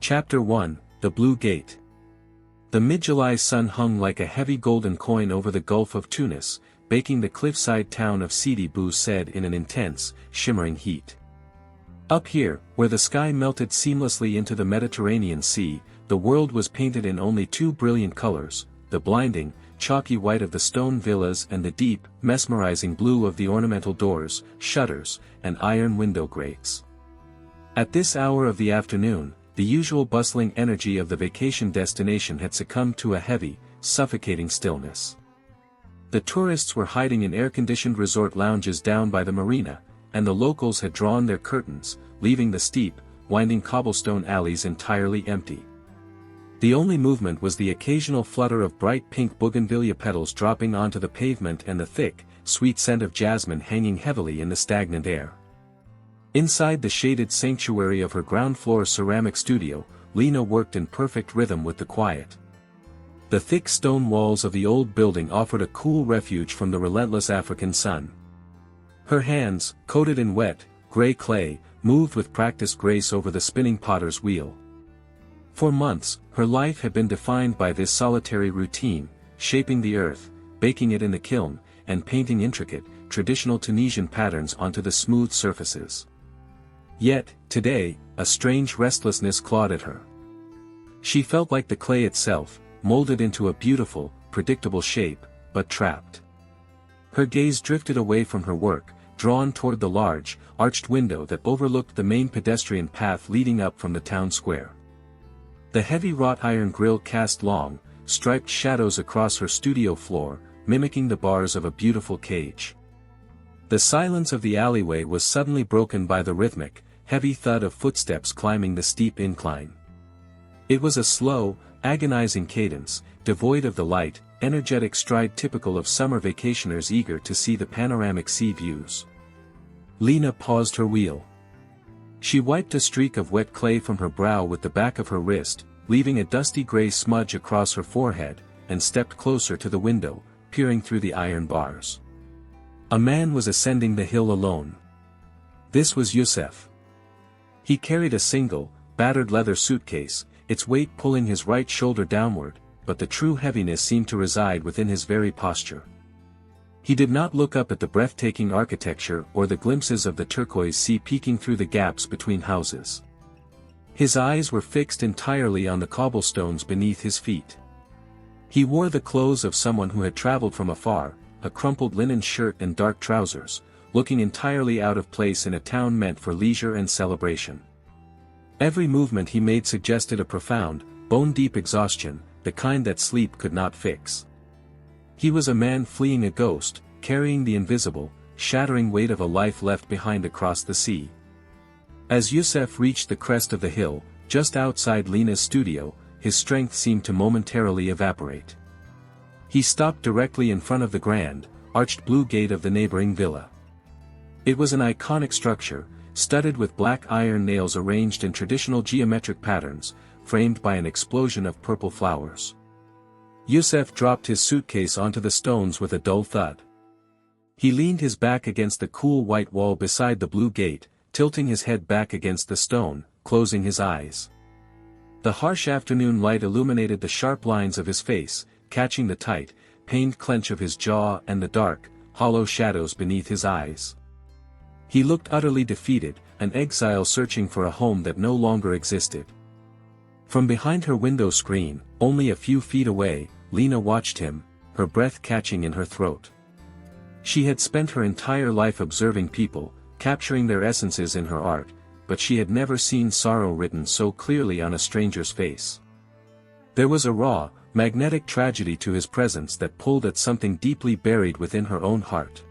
Chapter 1, The Blue Gate. The mid-July sun hung like a heavy golden coin over the Gulf of Tunis, baking the cliffside town of Sidi Bou Said in an intense, shimmering heat. Up here, where the sky melted seamlessly into the Mediterranean Sea, the world was painted in only two brilliant colors, the blinding, chalky white of the stone villas and the deep, mesmerizing blue of the ornamental doors, shutters, and iron window grates. At this hour of the afternoon, the usual bustling energy of the vacation destination had succumbed to a heavy, suffocating stillness. The tourists were hiding in air-conditioned resort lounges down by the marina, and the locals had drawn their curtains, leaving the steep, winding cobblestone alleys entirely empty. The only movement was the occasional flutter of bright pink bougainvillea petals dropping onto the pavement and the thick, sweet scent of jasmine hanging heavily in the stagnant air. Inside the shaded sanctuary of her ground-floor ceramic studio, Lena worked in perfect rhythm with the quiet. The thick stone walls of the old building offered a cool refuge from the relentless African sun. Her hands, coated in wet, gray clay, moved with practiced grace over the spinning potter's wheel. For months, her life had been defined by this solitary routine, shaping the earth, baking it in the kiln, and painting intricate, traditional Tunisian patterns onto the smooth surfaces. Yet, today, a strange restlessness clawed at her. She felt like the clay itself, molded into a beautiful, predictable shape, but trapped. Her gaze drifted away from her work, drawn toward the large, arched window that overlooked the main pedestrian path leading up from the town square. The heavy wrought iron grille cast long, striped shadows across her studio floor, mimicking the bars of a beautiful cage. The silence of the alleyway was suddenly broken by the rhythmic, heavy thud of footsteps climbing the steep incline. It was a slow, agonizing cadence, devoid of the light, energetic stride typical of summer vacationers eager to see the panoramic sea views. Lena paused her wheel. She wiped a streak of wet clay from her brow with the back of her wrist, leaving a dusty gray smudge across her forehead, and stepped closer to the window, peering through the iron bars. A man was ascending the hill alone. This was Youssef. He carried a single, battered leather suitcase, its weight pulling his right shoulder downward, but the true heaviness seemed to reside within his very posture. He did not look up at the breathtaking architecture or the glimpses of the turquoise sea peeking through the gaps between houses. His eyes were fixed entirely on the cobblestones beneath his feet. He wore the clothes of someone who had traveled from afar, a crumpled linen shirt and dark trousers, looking entirely out of place in a town meant for leisure and celebration. Every movement he made suggested a profound, bone-deep exhaustion, the kind that sleep could not fix. He was a man fleeing a ghost, carrying the invisible, shattering weight of a life left behind across the sea. As Youssef reached the crest of the hill, just outside Lena's studio, his strength seemed to momentarily evaporate. He stopped directly in front of the grand, arched blue gate of the neighboring villa. It was an iconic structure, studded with black iron nails arranged in traditional geometric patterns, framed by an explosion of purple flowers. Youssef dropped his suitcase onto the stones with a dull thud. He leaned his back against the cool white wall beside the blue gate, tilting his head back against the stone, closing his eyes. The harsh afternoon light illuminated the sharp lines of his face, catching the tight, pained clench of his jaw and the dark, hollow shadows beneath his eyes. He looked utterly defeated, an exile searching for a home that no longer existed. From behind her window screen, only a few feet away, Lena watched him, her breath catching in her throat. She had spent her entire life observing people, capturing their essences in her art, but she had never seen sorrow written so clearly on a stranger's face. There was a raw, magnetic tragedy to his presence that pulled at something deeply buried within her own heart.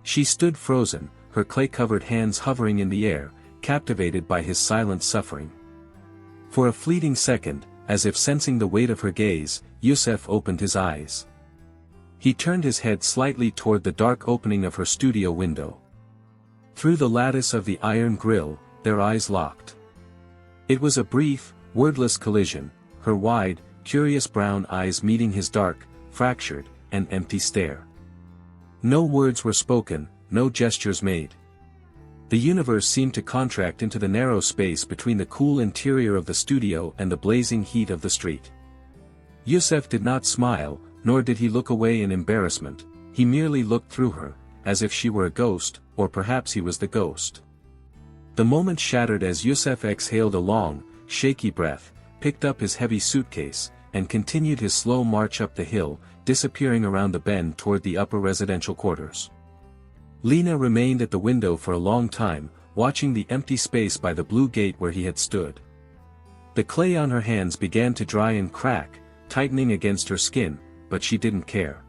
She stood frozen, her clay-covered hands hovering in the air, captivated by his silent suffering. For a fleeting second, as if sensing the weight of her gaze, Youssef opened his eyes. He turned his head slightly toward the dark opening of her studio window. Through the lattice of the iron grille, their eyes locked. It was a brief, wordless collision, her wide, curious brown eyes meeting his dark, fractured, and empty stare. No words were spoken, no gestures made. The universe seemed to contract into the narrow space between the cool interior of the studio and the blazing heat of the street. Yusef did not smile, nor did he look away in embarrassment. He merely looked through her, as if she were a ghost, or perhaps he was the ghost. The moment shattered as Yusef exhaled a long, shaky breath, picked up his heavy suitcase, and continued his slow march up the hill, disappearing around the bend toward the upper residential quarters. Lena remained at the window for a long time, watching the empty space by the blue gate where he had stood. The clay on her hands began to dry and crack, tightening against her skin, but she didn't care.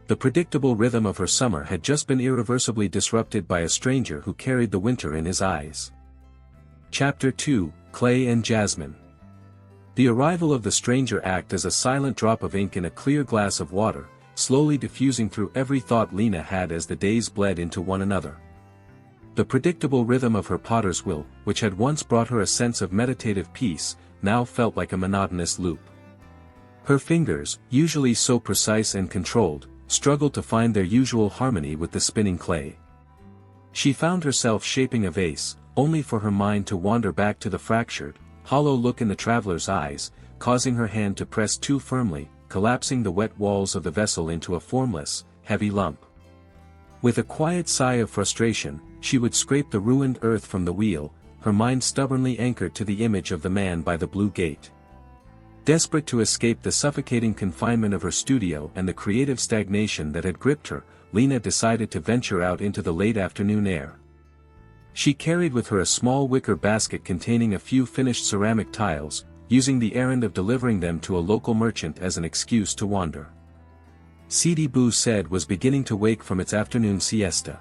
The predictable rhythm of her summer had just been irreversibly disrupted by a stranger who carried the winter in his eyes. Chapter 2, Clay and Jasmine. The arrival of the stranger acted as a silent drop of ink in a clear glass of water, slowly diffusing through every thought Lena had as the days bled into one another. The predictable rhythm of her potter's wheel, which had once brought her a sense of meditative peace, now felt like a monotonous loop. Her fingers, usually so precise and controlled, struggled to find their usual harmony with the spinning clay. She found herself shaping a vase, only for her mind to wander back to the fractured, hollow look in the traveler's eyes, causing her hand to press too firmly, collapsing the wet walls of the vessel into a formless, heavy lump. With a quiet sigh of frustration, she would scrape the ruined earth from the wheel, her mind stubbornly anchored to the image of the man by the blue gate. Desperate to escape the suffocating confinement of her studio and the creative stagnation that had gripped her, Lena decided to venture out into the late afternoon air. She carried with her a small wicker basket containing a few finished ceramic tiles, using the errand of delivering them to a local merchant as an excuse to wander. Sidi Bou Said was beginning to wake from its afternoon siesta.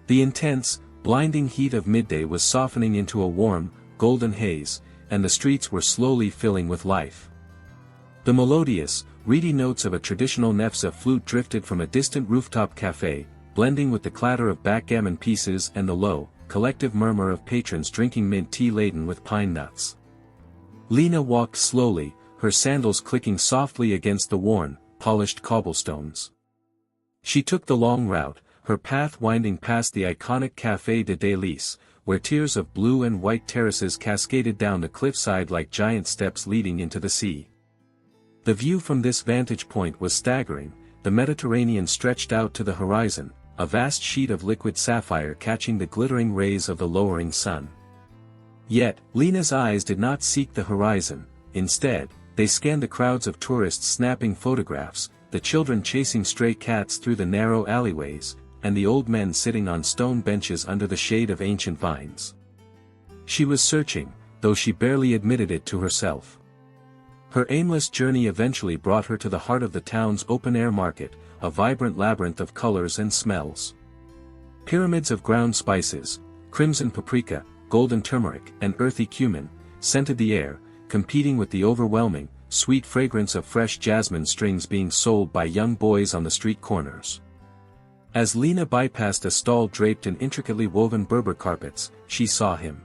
The intense, blinding heat of midday was softening into a warm, golden haze, and the streets were slowly filling with life. The melodious, reedy notes of a traditional nefza flute drifted from a distant rooftop cafe, blending with the clatter of backgammon pieces and the low, collective murmur of patrons drinking mint tea laden with pine nuts. Lena walked slowly, her sandals clicking softly against the worn, polished cobblestones. She took the long route, her path winding past the iconic Café de Délices, where tiers of blue and white terraces cascaded down the cliffside like giant steps leading into the sea. The view from this vantage point was staggering. The Mediterranean stretched out to the horizon, a vast sheet of liquid sapphire catching the glittering rays of the lowering sun. Yet, Lena's eyes did not seek the horizon. Instead, they scanned the crowds of tourists snapping photographs, the children chasing stray cats through the narrow alleyways, and the old men sitting on stone benches under the shade of ancient vines. She was searching, though she barely admitted it to herself. Her aimless journey eventually brought her to the heart of the town's open-air market, a vibrant labyrinth of colors and smells. Pyramids of ground spices, crimson paprika, golden turmeric, and earthy cumin, scented the air, competing with the overwhelming, sweet fragrance of fresh jasmine strings being sold by young boys on the street corners. As Lena bypassed a stall draped in intricately woven Berber carpets, she saw him.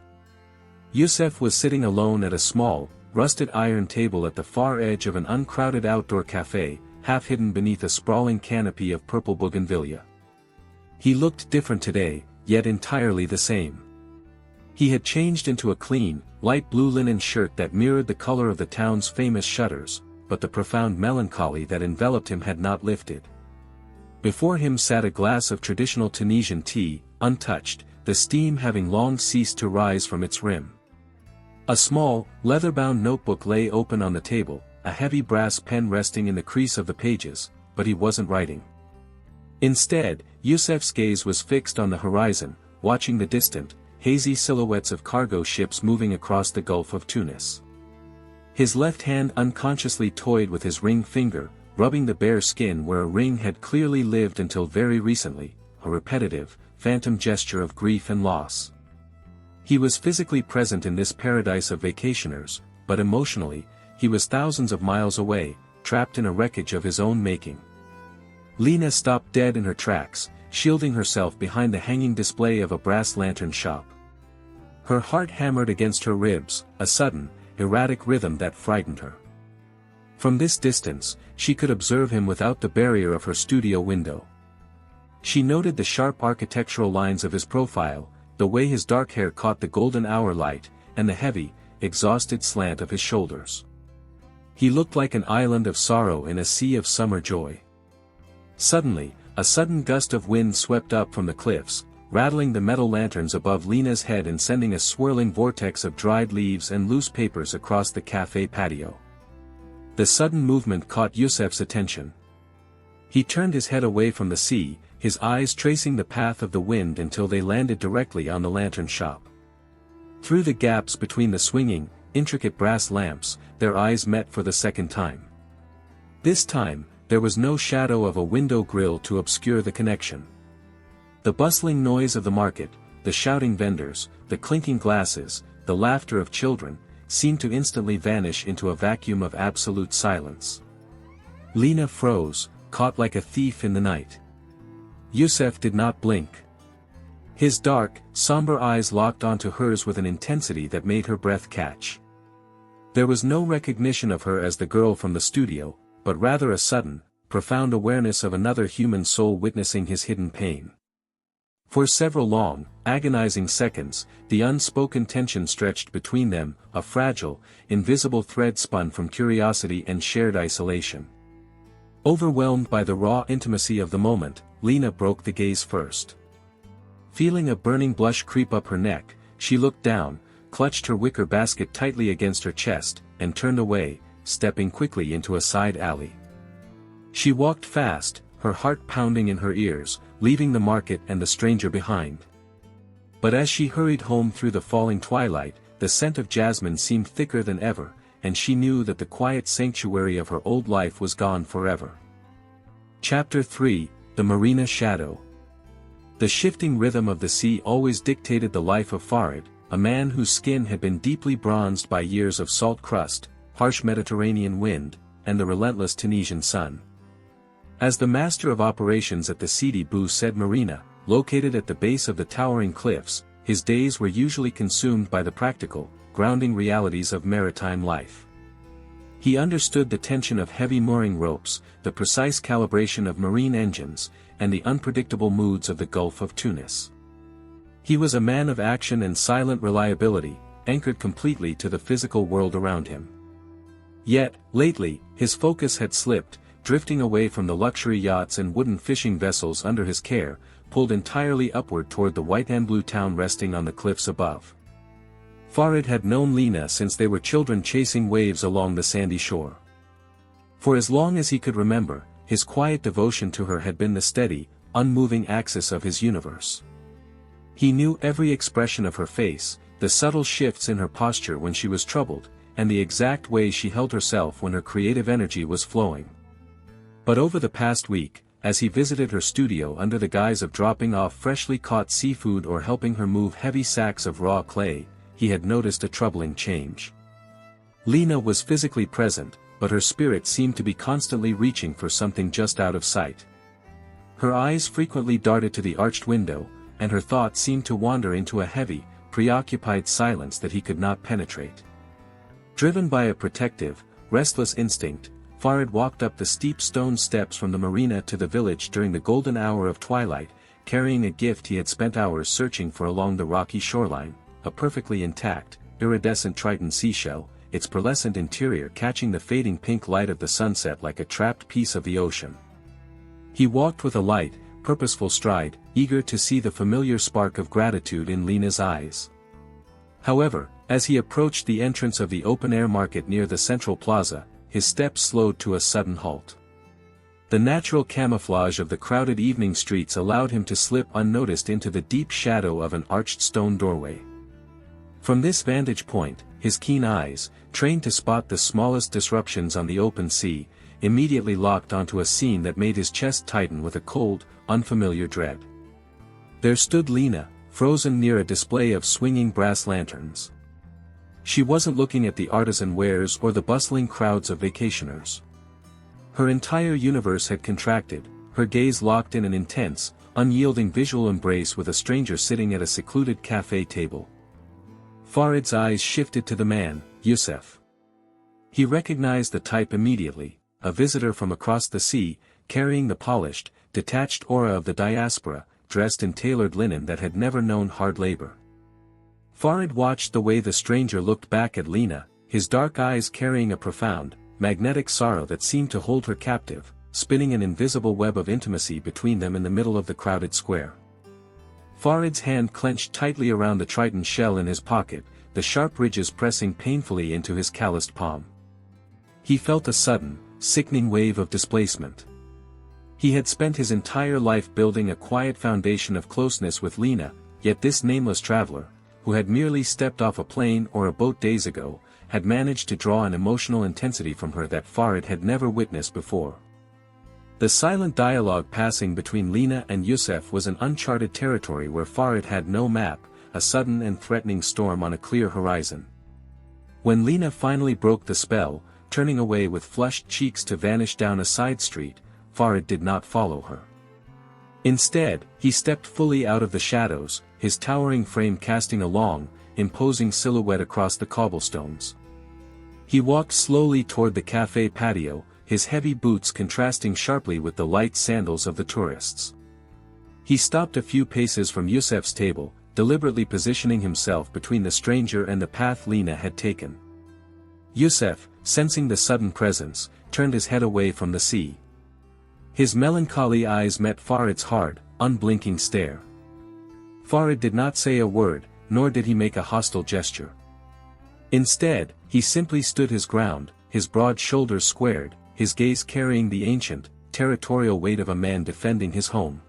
Yusef was sitting alone at a small, rusted iron table at the far edge of an uncrowded outdoor cafe, half hidden beneath a sprawling canopy of purple bougainvillea. He looked different today, yet entirely the same. He had changed into a clean, light blue linen shirt that mirrored the color of the town's famous shutters, but the profound melancholy that enveloped him had not lifted. Before him sat a glass of traditional Tunisian tea, untouched, the steam having long ceased to rise from its rim. A small, leather-bound notebook lay open on the table, a heavy brass pen resting in the crease of the pages, but he wasn't writing. Instead, Yusef's gaze was fixed on the horizon, watching the distant, hazy silhouettes of cargo ships moving across the Gulf of Tunis. His left hand unconsciously toyed with his ring finger, rubbing the bare skin where a ring had clearly lived until very recently, a repetitive, phantom gesture of grief and loss. He was physically present in this paradise of vacationers, but emotionally, he was thousands of miles away, trapped in a wreckage of his own making. Lena stopped dead in her tracks, shielding herself behind the hanging display of a brass lantern shop. Her heart hammered against her ribs, a sudden, erratic rhythm that frightened her. From this distance, she could observe him without the barrier of her studio window. She noted the sharp architectural lines of his profile, the way his dark hair caught the golden hour light, and the heavy, exhausted slant of his shoulders. He looked like an island of sorrow in a sea of summer joy. Suddenly, a sudden gust of wind swept up from the cliffs, rattling the metal lanterns above Lena's head and sending a swirling vortex of dried leaves and loose papers across the cafe patio. The sudden movement caught Yusef's attention. He turned his head away from the sea, his eyes tracing the path of the wind until they landed directly on the lantern shop. Through the gaps between the swinging, intricate brass lamps, their eyes met for the second time. This time, there was no shadow of a window grill to obscure the connection. The bustling noise of the market, the shouting vendors, the clinking glasses, the laughter of children, seemed to instantly vanish into a vacuum of absolute silence. Lena froze, caught like a thief in the night. Yusef did not blink. His dark, somber eyes locked onto hers with an intensity that made her breath catch. There was no recognition of her as the girl from the studio, but rather a sudden, profound awareness of another human soul witnessing his hidden pain. For several long, agonizing seconds, the unspoken tension stretched between them, a fragile, invisible thread spun from curiosity and shared isolation. Overwhelmed by the raw intimacy of the moment, Lena broke the gaze first. Feeling a burning blush creep up her neck, she looked down, clutched her wicker basket tightly against her chest, and turned away, stepping quickly into a side alley. She walked fast, her heart pounding in her ears, leaving the market and the stranger behind. But as she hurried home through the falling twilight, the scent of jasmine seemed thicker than ever, and she knew that the quiet sanctuary of her old life was gone forever. Chapter 3, The Marina Shadow. The shifting rhythm of the sea always dictated the life of Farid, a man whose skin had been deeply bronzed by years of salt crust, harsh Mediterranean wind, and the relentless Tunisian sun. As the master of operations at the Sidi Bou Said Marina, located at the base of the towering cliffs, his days were usually consumed by the practical, grounding realities of maritime life. He understood the tension of heavy mooring ropes, the precise calibration of marine engines, and the unpredictable moods of the Gulf of Tunis. He was a man of action and silent reliability, anchored completely to the physical world around him. Yet, lately, his focus had slipped, drifting away from the luxury yachts and wooden fishing vessels under his care, pulled entirely upward toward the white and blue town resting on the cliffs above. Farid had known Lena since they were children chasing waves along the sandy shore. For as long as he could remember, his quiet devotion to her had been the steady, unmoving axis of his universe. He knew every expression of her face, the subtle shifts in her posture when she was troubled, and the exact way she held herself when her creative energy was flowing. But over the past week, as he visited her studio under the guise of dropping off freshly caught seafood or helping her move heavy sacks of raw clay, he had noticed a troubling change. Lena was physically present, but her spirit seemed to be constantly reaching for something just out of sight. Her eyes frequently darted to the arched window, and her thoughts seemed to wander into a heavy, preoccupied silence that he could not penetrate. Driven by a protective, restless instinct, Farid walked up the steep stone steps from the marina to the village during the golden hour of twilight, carrying a gift he had spent hours searching for along the rocky shoreline, a perfectly intact, iridescent Triton seashell, its pearlescent interior catching the fading pink light of the sunset like a trapped piece of the ocean. He walked with a light, purposeful stride, eager to see the familiar spark of gratitude in Lena's eyes. However, as he approached the entrance of the open-air market near the central plaza, his steps slowed to a sudden halt. The natural camouflage of the crowded evening streets allowed him to slip unnoticed into the deep shadow of an arched stone doorway. From this vantage point, his keen eyes, trained to spot the smallest disruptions on the open sea, immediately locked onto a scene that made his chest tighten with a cold, unfamiliar dread. There stood Lena, frozen near a display of swinging brass lanterns. She wasn't looking at the artisan wares or the bustling crowds of vacationers. Her entire universe had contracted, her gaze locked in an intense, unyielding visual embrace with a stranger sitting at a secluded cafe table. Farid's eyes shifted to the man, Yusef. He recognized the type immediately, a visitor from across the sea, carrying the polished, detached aura of the diaspora, dressed in tailored linen that had never known hard labor. Farid watched the way the stranger looked back at Lena, his dark eyes carrying a profound, magnetic sorrow that seemed to hold her captive, spinning an invisible web of intimacy between them in the middle of the crowded square. Farid's hand clenched tightly around the Triton shell in his pocket, the sharp ridges pressing painfully into his calloused palm. He felt a sudden, sickening wave of displacement. He had spent his entire life building a quiet foundation of closeness with Lena, yet this nameless traveler, who had merely stepped off a plane or a boat days ago, had managed to draw an emotional intensity from her that Farid had never witnessed before. The silent dialogue passing between Lena and Yusuf was an uncharted territory where Farid had no map, a sudden and threatening storm on a clear horizon. When Lena finally broke the spell, turning away with flushed cheeks to vanish down a side street, Farid did not follow her. Instead, he stepped fully out of the shadows, his towering frame casting a long, imposing silhouette across the cobblestones. He walked slowly toward the cafe patio, his heavy boots contrasting sharply with the light sandals of the tourists. He stopped a few paces from Yusuf's table, deliberately positioning himself between the stranger and the path Lena had taken. Yusuf, sensing the sudden presence, turned his head away from the sea. His melancholy eyes met Farid's hard, unblinking stare. Farid did not say a word, nor did he make a hostile gesture. Instead, he simply stood his ground, his broad shoulders squared, his gaze carrying the ancient, territorial weight of a man defending his home.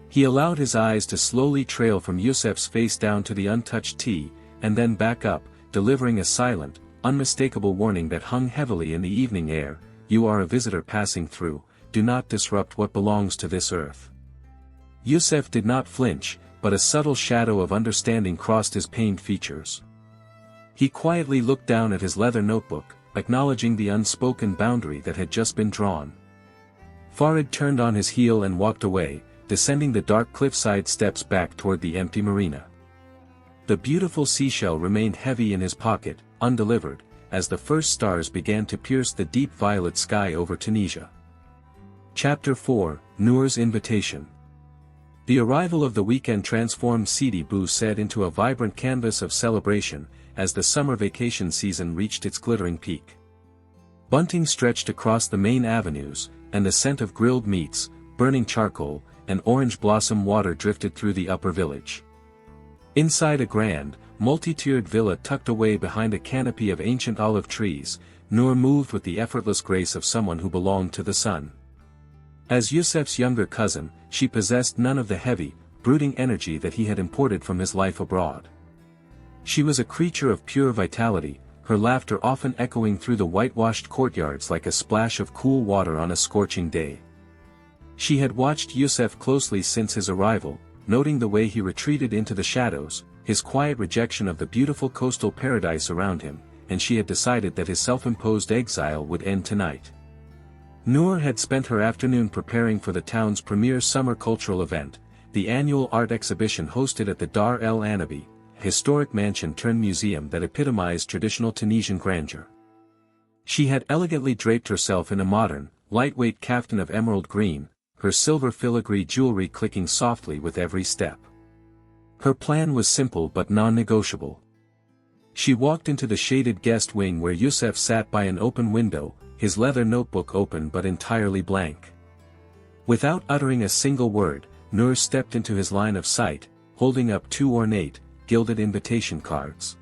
He allowed his eyes to slowly trail from Yusuf's face down to the untouched tea, and then back up, delivering a silent, unmistakable warning that hung heavily in the evening air: "You are a visitor passing through, do not disrupt what belongs to this earth." Yusuf did not flinch, but a subtle shadow of understanding crossed his pained features. He quietly looked down at his leather notebook, acknowledging the unspoken boundary that had just been drawn. Farid turned on his heel and walked away, descending the dark cliffside steps back toward the empty marina. The beautiful seashell remained heavy in his pocket, undelivered, as the first stars began to pierce the deep violet sky over Tunisia. Chapter 4, Noor's Invitation. The arrival of the weekend transformed Sidi Bou Said into a vibrant canvas of celebration, as the summer vacation season reached its glittering peak. Bunting stretched across the main avenues, and the scent of grilled meats, burning charcoal, and orange blossom water drifted through the upper village. Inside a grand, multi-tiered villa tucked away behind a canopy of ancient olive trees, Noor moved with the effortless grace of someone who belonged to the sun. As Yusuf's younger cousin, she possessed none of the heavy, brooding energy that he had imported from his life abroad. She was a creature of pure vitality, her laughter often echoing through the whitewashed courtyards like a splash of cool water on a scorching day. She had watched Yusuf closely since his arrival, noting the way he retreated into the shadows, his quiet rejection of the beautiful coastal paradise around him, and she had decided that his self-imposed exile would end tonight. Noor had spent her afternoon preparing for the town's premier summer cultural event, the annual art exhibition hosted at the Dar El Anabi, a historic mansion-turned-museum that epitomized traditional Tunisian grandeur. She had elegantly draped herself in a modern, lightweight kaftan of emerald green, her silver filigree jewelry clicking softly with every step. Her plan was simple but non-negotiable. She walked into the shaded guest wing where Yusuf sat by an open window, his leather notebook open but entirely blank. Without uttering a single word, Noor stepped into his line of sight, holding up two ornate, gilded invitation cards.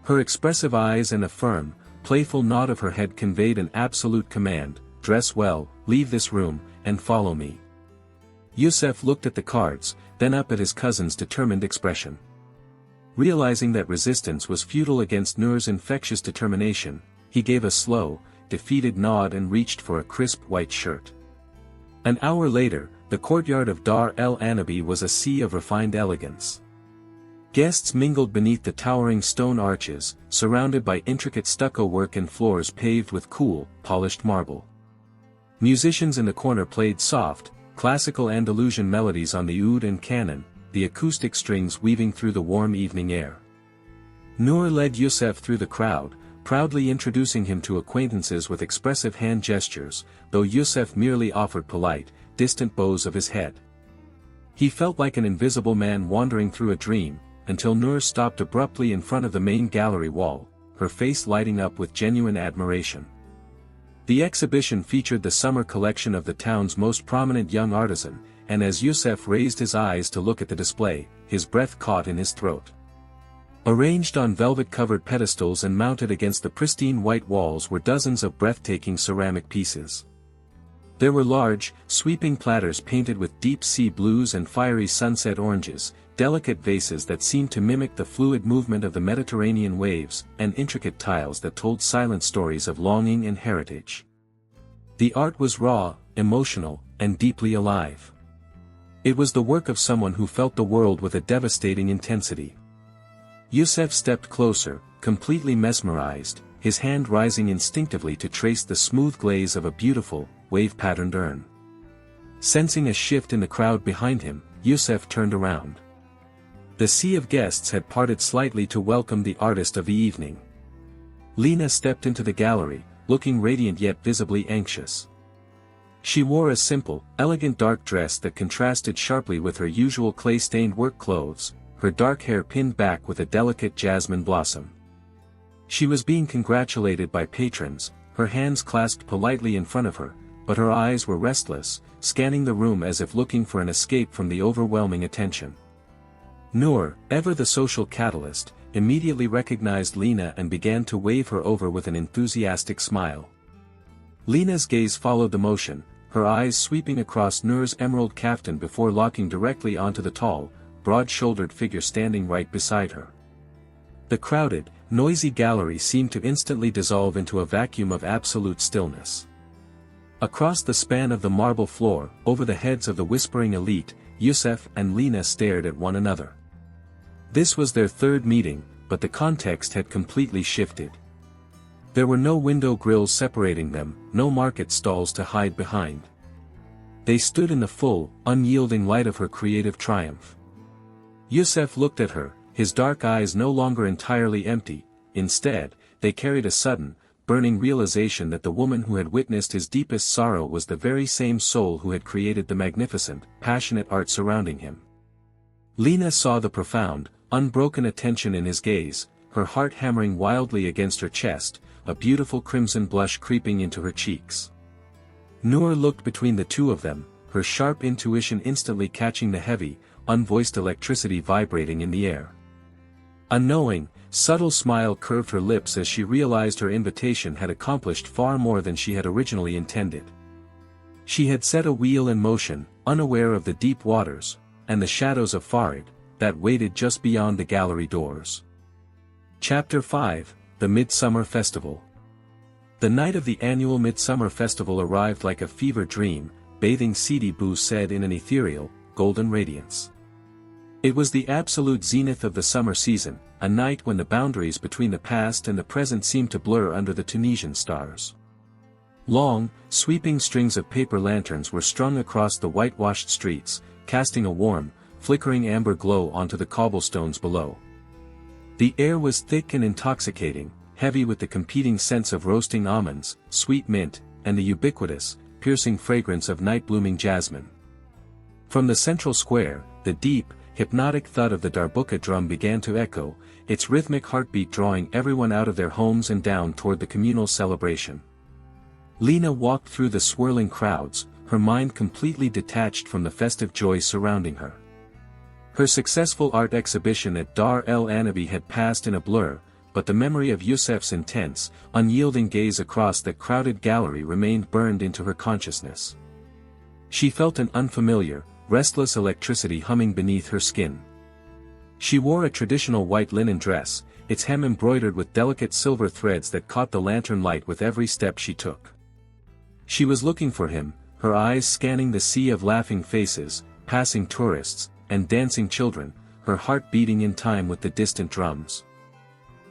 Her expressive eyes and a firm, playful nod of her head conveyed an absolute command: "Dress well, leave this room, and follow me." Yusuf looked at the cards, then up at his cousin's determined expression. Realizing that resistance was futile against Noor's infectious determination, he gave a slow, defeated nod and reached for a crisp white shirt. An hour later, the courtyard of Dar El Anabi was a sea of refined elegance. Guests mingled beneath the towering stone arches, surrounded by intricate stucco work and floors paved with cool, polished marble. Musicians in the corner played soft, classical Andalusian melodies on the oud and canon, the acoustic strings weaving through the warm evening air. Noor led Yusuf through the crowd, proudly introducing him to acquaintances with expressive hand gestures, though Yusuf merely offered polite, distant bows of his head. He felt like an invisible man wandering through a dream, until Noor stopped abruptly in front of the main gallery wall, her face lighting up with genuine admiration. The exhibition featured the summer collection of the town's most prominent young artisan, and as Youssef raised his eyes to look at the display, his breath caught in his throat. Arranged on velvet-covered pedestals and mounted against the pristine white walls were dozens of breathtaking ceramic pieces. There were large, sweeping platters painted with deep sea blues and fiery sunset oranges, delicate vases that seemed to mimic the fluid movement of the Mediterranean waves, and intricate tiles that told silent stories of longing and heritage. The art was raw, emotional, and deeply alive. It was the work of someone who felt the world with a devastating intensity. Youssef stepped closer, completely mesmerized, his hand rising instinctively to trace the smooth glaze of a beautiful, wave-patterned urn. Sensing a shift in the crowd behind him, Youssef turned around. The sea of guests had parted slightly to welcome the artist of the evening. Lena stepped into the gallery, looking radiant yet visibly anxious. She wore a simple, elegant dark dress that contrasted sharply with her usual clay-stained work clothes, her dark hair pinned back with a delicate jasmine blossom. She was being congratulated by patrons, her hands clasped politely in front of her, but her eyes were restless, scanning the room as if looking for an escape from the overwhelming attention. Noor, ever the social catalyst, immediately recognized Lena and began to wave her over with an enthusiastic smile. Lena's gaze followed the motion, her eyes sweeping across Noor's emerald kaftan before locking directly onto the tall, broad-shouldered figure standing right beside her. The crowded, noisy gallery seemed to instantly dissolve into a vacuum of absolute stillness. Across the span of the marble floor, over the heads of the whispering elite, Youssef and Lena stared at one another. This was their third meeting, but the context had completely shifted. There were no window grilles separating them, no market stalls to hide behind. They stood in the full, unyielding light of her creative triumph. Youssef looked at her, his dark eyes no longer entirely empty, instead, they carried a sudden, burning realization that the woman who had witnessed his deepest sorrow was the very same soul who had created the magnificent, passionate art surrounding him. Lena saw the profound, unbroken attention in his gaze, her heart hammering wildly against her chest, a beautiful crimson blush creeping into her cheeks. Noor looked between the two of them, her sharp intuition instantly catching the heavy, unvoiced electricity vibrating in the air. A knowing, subtle smile curved her lips as she realized her invitation had accomplished far more than she had originally intended. She had set a wheel in motion, unaware of the deep waters, and the shadows of Farid, that waited just beyond the gallery doors. Chapter 5, The Midsummer Festival. The night of the annual Midsummer Festival arrived like a fever dream, bathing Sidi Bou said in an ethereal, golden radiance. It was the absolute zenith of the summer season, a night when the boundaries between the past and the present seemed to blur under the Tunisian stars. Long, sweeping strings of paper lanterns were strung across the whitewashed streets, casting a warm, flickering amber glow onto the cobblestones below. The air was thick and intoxicating, heavy with the competing scents of roasting almonds, sweet mint, and the ubiquitous, piercing fragrance of night-blooming jasmine. From the central square, the deep, hypnotic thud of the darbuka drum began to echo, its rhythmic heartbeat drawing everyone out of their homes and down toward the communal celebration. Lena walked through the swirling crowds, her mind completely detached from the festive joy surrounding her. Her successful art exhibition at Dar el Anabi had passed in a blur, but the memory of Youssef's intense, unyielding gaze across that crowded gallery remained burned into her consciousness. She felt an unfamiliar, restless electricity humming beneath her skin. She wore a traditional white linen dress, its hem embroidered with delicate silver threads that caught the lantern light with every step she took. She was looking for him, her eyes scanning the sea of laughing faces, passing tourists, and dancing children, her heart beating in time with the distant drums.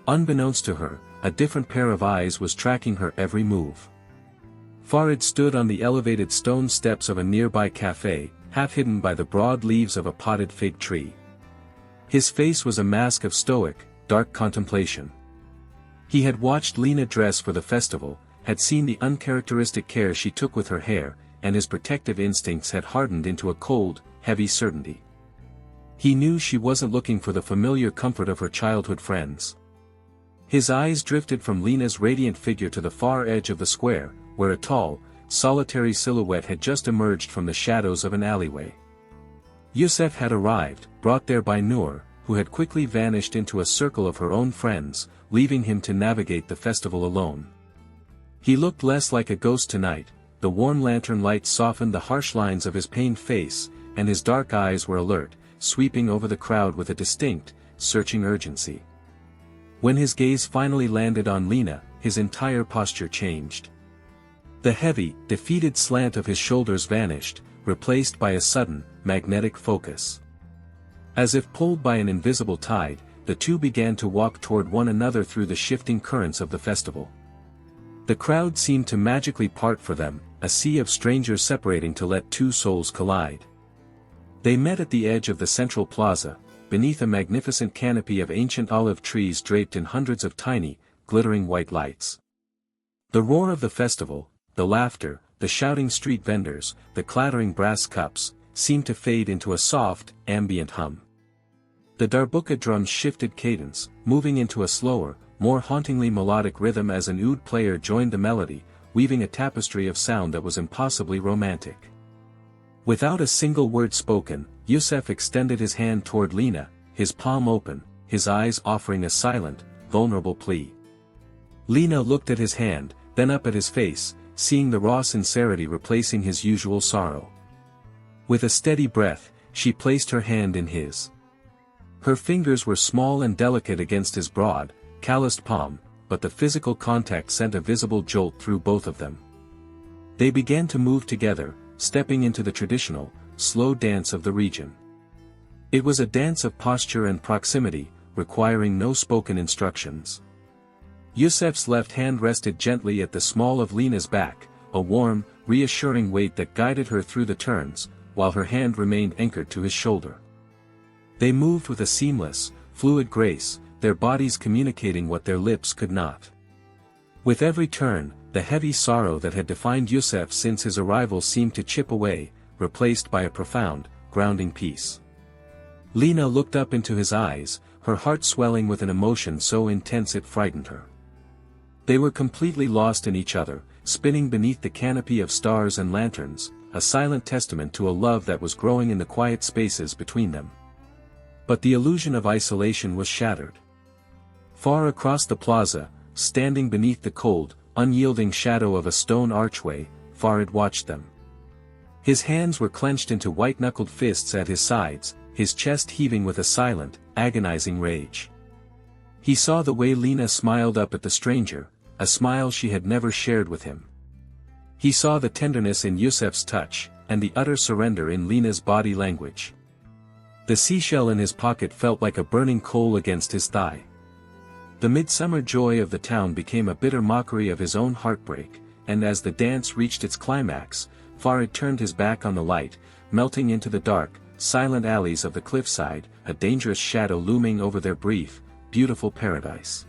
Unbeknownst to her, a different pair of eyes was tracking her every move. Farid stood on the elevated stone steps of a nearby cafe, half hidden by the broad leaves of a potted fig tree. His face was a mask of stoic, dark contemplation. He had watched Lena dress for the festival, had seen the uncharacteristic care she took with her hair, and his protective instincts had hardened into a cold, heavy certainty. He knew she wasn't looking for the familiar comfort of her childhood friends. His eyes drifted from Lena's radiant figure to the far edge of the square, where a tall, solitary silhouette had just emerged from the shadows of an alleyway. Yusef had arrived, brought there by Noor, who had quickly vanished into a circle of her own friends, leaving him to navigate the festival alone. He looked less like a ghost tonight. The warm lantern light softened the harsh lines of his pained face, and his dark eyes were alert, sweeping over the crowd with a distinct, searching urgency. When his gaze finally landed on Lena, his entire posture changed. The heavy, defeated slant of his shoulders vanished, replaced by a sudden, magnetic focus. As if pulled by an invisible tide, the two began to walk toward one another through the shifting currents of the festival. The crowd seemed to magically part for them, a sea of strangers separating to let two souls collide. They met at the edge of the central plaza, beneath a magnificent canopy of ancient olive trees draped in hundreds of tiny, glittering white lights. The roar of the festival, the laughter, the shouting street vendors, the clattering brass cups, seemed to fade into a soft, ambient hum. The darbuka drums shifted cadence, moving into a slower, more hauntingly melodic rhythm as an oud player joined the melody, weaving a tapestry of sound that was impossibly romantic. Without a single word spoken, Yusef extended his hand toward Lena, his palm open, his eyes offering a silent, vulnerable plea. Lena looked at his hand, then up at his face, seeing the raw sincerity replacing his usual sorrow. With a steady breath, she placed her hand in his. Her fingers were small and delicate against his broad, calloused palm, but the physical contact sent a visible jolt through both of them. They began to move together, stepping into the traditional, slow dance of the region. It was a dance of posture and proximity, requiring no spoken instructions. Yusef's left hand rested gently at the small of Lena's back, a warm, reassuring weight that guided her through the turns, while her hand remained anchored to his shoulder. They moved with a seamless, fluid grace, their bodies communicating what their lips could not. With every turn, the heavy sorrow that had defined Yusef since his arrival seemed to chip away, replaced by a profound, grounding peace. Lena looked up into his eyes, her heart swelling with an emotion so intense it frightened her. They were completely lost in each other, spinning beneath the canopy of stars and lanterns, a silent testament to a love that was growing in the quiet spaces between them. But the illusion of isolation was shattered. Far across the plaza, standing beneath the cold, unyielding shadow of a stone archway, Farid watched them. His hands were clenched into white-knuckled fists at his sides, his chest heaving with a silent, agonizing rage. He saw the way Lena smiled up at the stranger, a smile she had never shared with him. He saw the tenderness in Yusef's touch, and the utter surrender in Lena's body language. The seashell in his pocket felt like a burning coal against his thigh. The midsummer joy of the town became a bitter mockery of his own heartbreak, and as the dance reached its climax, Farid turned his back on the light, melting into the dark, silent alleys of the cliffside, a dangerous shadow looming over their brief, beautiful paradise.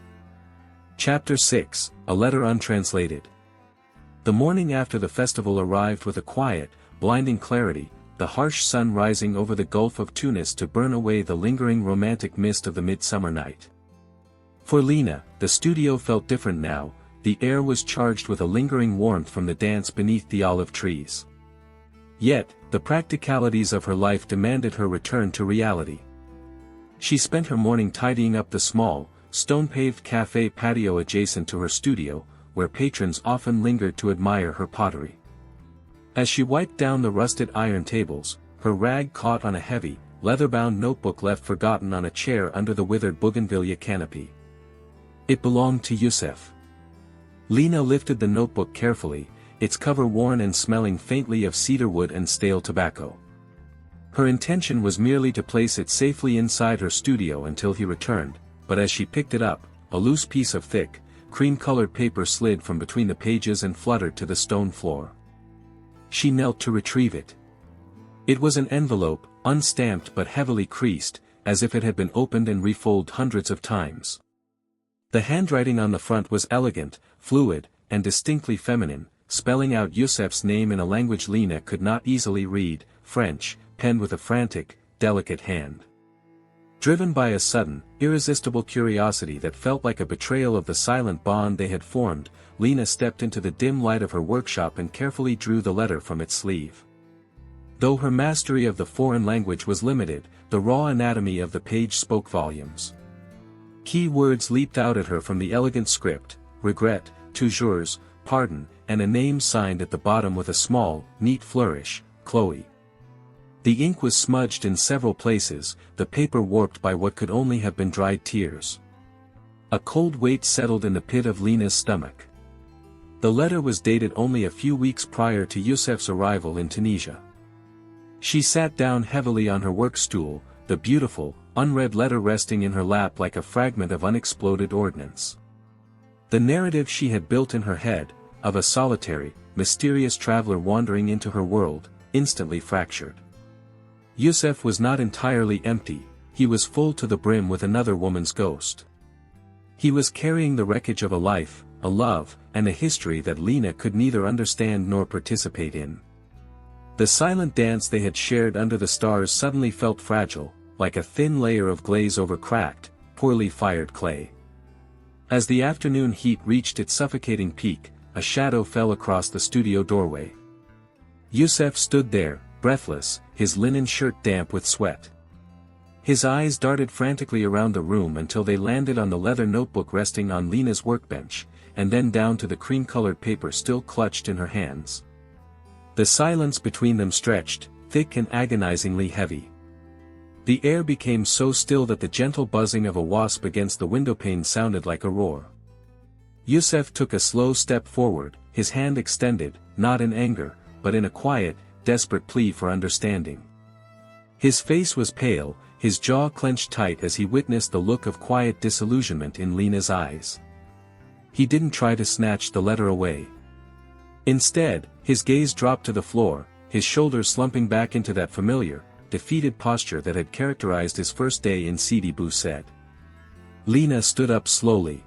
Chapter 6, A Letter Untranslated. The morning after the festival arrived with a quiet, blinding clarity, the harsh sun rising over the Gulf of Tunis to burn away the lingering romantic mist of the midsummer night. For Lena, the studio felt different now, the air was charged with a lingering warmth from the dance beneath the olive trees. Yet, the practicalities of her life demanded her return to reality. She spent her morning tidying up the small, stone-paved cafe patio adjacent to her studio, where patrons often lingered to admire her pottery. As she wiped down the rusted iron tables, her rag caught on a heavy, leather-bound notebook left forgotten on a chair under the withered bougainvillea canopy. It belonged to Yusef. Lena lifted the notebook carefully, its cover worn and smelling faintly of cedarwood and stale tobacco. Her intention was merely to place it safely inside her studio until he returned, but as she picked it up, a loose piece of thick, cream-colored paper slid from between the pages and fluttered to the stone floor. She knelt to retrieve it. It was an envelope, unstamped but heavily creased, as if it had been opened and refolded hundreds of times. The handwriting on the front was elegant, fluid, and distinctly feminine, spelling out Yusef's name in a language Lena could not easily read, French, penned with a frantic, delicate hand. Driven by a sudden, irresistible curiosity that felt like a betrayal of the silent bond they had formed, Lena stepped into the dim light of her workshop and carefully drew the letter from its sleeve. Though her mastery of the foreign language was limited, the raw anatomy of the page spoke volumes. Key words leaped out at her from the elegant script: regret, toujours, pardon, and a name signed at the bottom with a small, neat flourish: Chloe. The ink was smudged in several places, the paper warped by what could only have been dried tears. A cold weight settled in the pit of Lena's stomach. The letter was dated only a few weeks prior to Yusef's arrival in Tunisia. She sat down heavily on her work stool, the beautiful, unread letter resting in her lap like a fragment of unexploded ordnance. The narrative she had built in her head, of a solitary, mysterious traveler wandering into her world, instantly fractured. Yusef was not entirely empty, he was full to the brim with another woman's ghost. He was carrying the wreckage of a life, a love, and a history that Lena could neither understand nor participate in. The silent dance they had shared under the stars suddenly felt fragile, like a thin layer of glaze over cracked, poorly fired clay. As the afternoon heat reached its suffocating peak, a shadow fell across the studio doorway. Yusef stood there, breathless, his linen shirt damp with sweat. His eyes darted frantically around the room until they landed on the leather notebook resting on Lena's workbench, and then down to the cream-colored paper still clutched in her hands. The silence between them stretched, thick and agonizingly heavy. The air became so still that the gentle buzzing of a wasp against the windowpane sounded like a roar. Yusef took a slow step forward, his hand extended, not in anger, but in a quiet, desperate plea for understanding. His face was pale, his jaw clenched tight as he witnessed the look of quiet disillusionment in Lena's eyes. He didn't try to snatch the letter away. Instead, his gaze dropped to the floor, his shoulders slumping back into that familiar, defeated posture that had characterized his first day in Sidi Bou Said. Lena stood up slowly.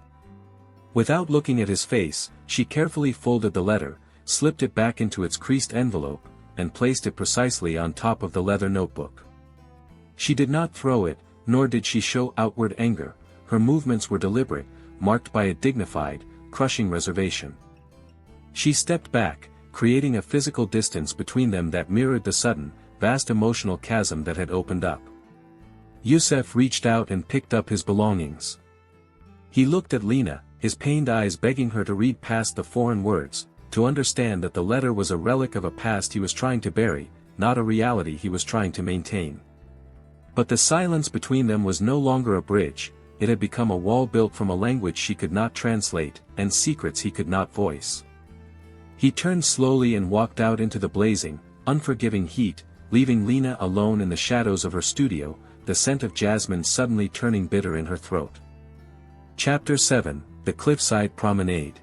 Without looking at his face, she carefully folded the letter, slipped it back into its creased envelope, and placed it precisely on top of the leather notebook. She did not throw it, nor did she show outward anger, her movements were deliberate, marked by a dignified, crushing reservation. She stepped back, creating a physical distance between them that mirrored the sudden, vast emotional chasm that had opened up. Yusef reached out and picked up his belongings. He looked at Lena, his pained eyes begging her to read past the foreign words, to understand that the letter was a relic of a past he was trying to bury, not a reality he was trying to maintain. But the silence between them was no longer a bridge, it had become a wall built from a language she could not translate, and secrets he could not voice. He turned slowly and walked out into the blazing, unforgiving heat, leaving Lena alone in the shadows of her studio, the scent of jasmine suddenly turning bitter in her throat. Chapter 7, The Cliffside Promenade.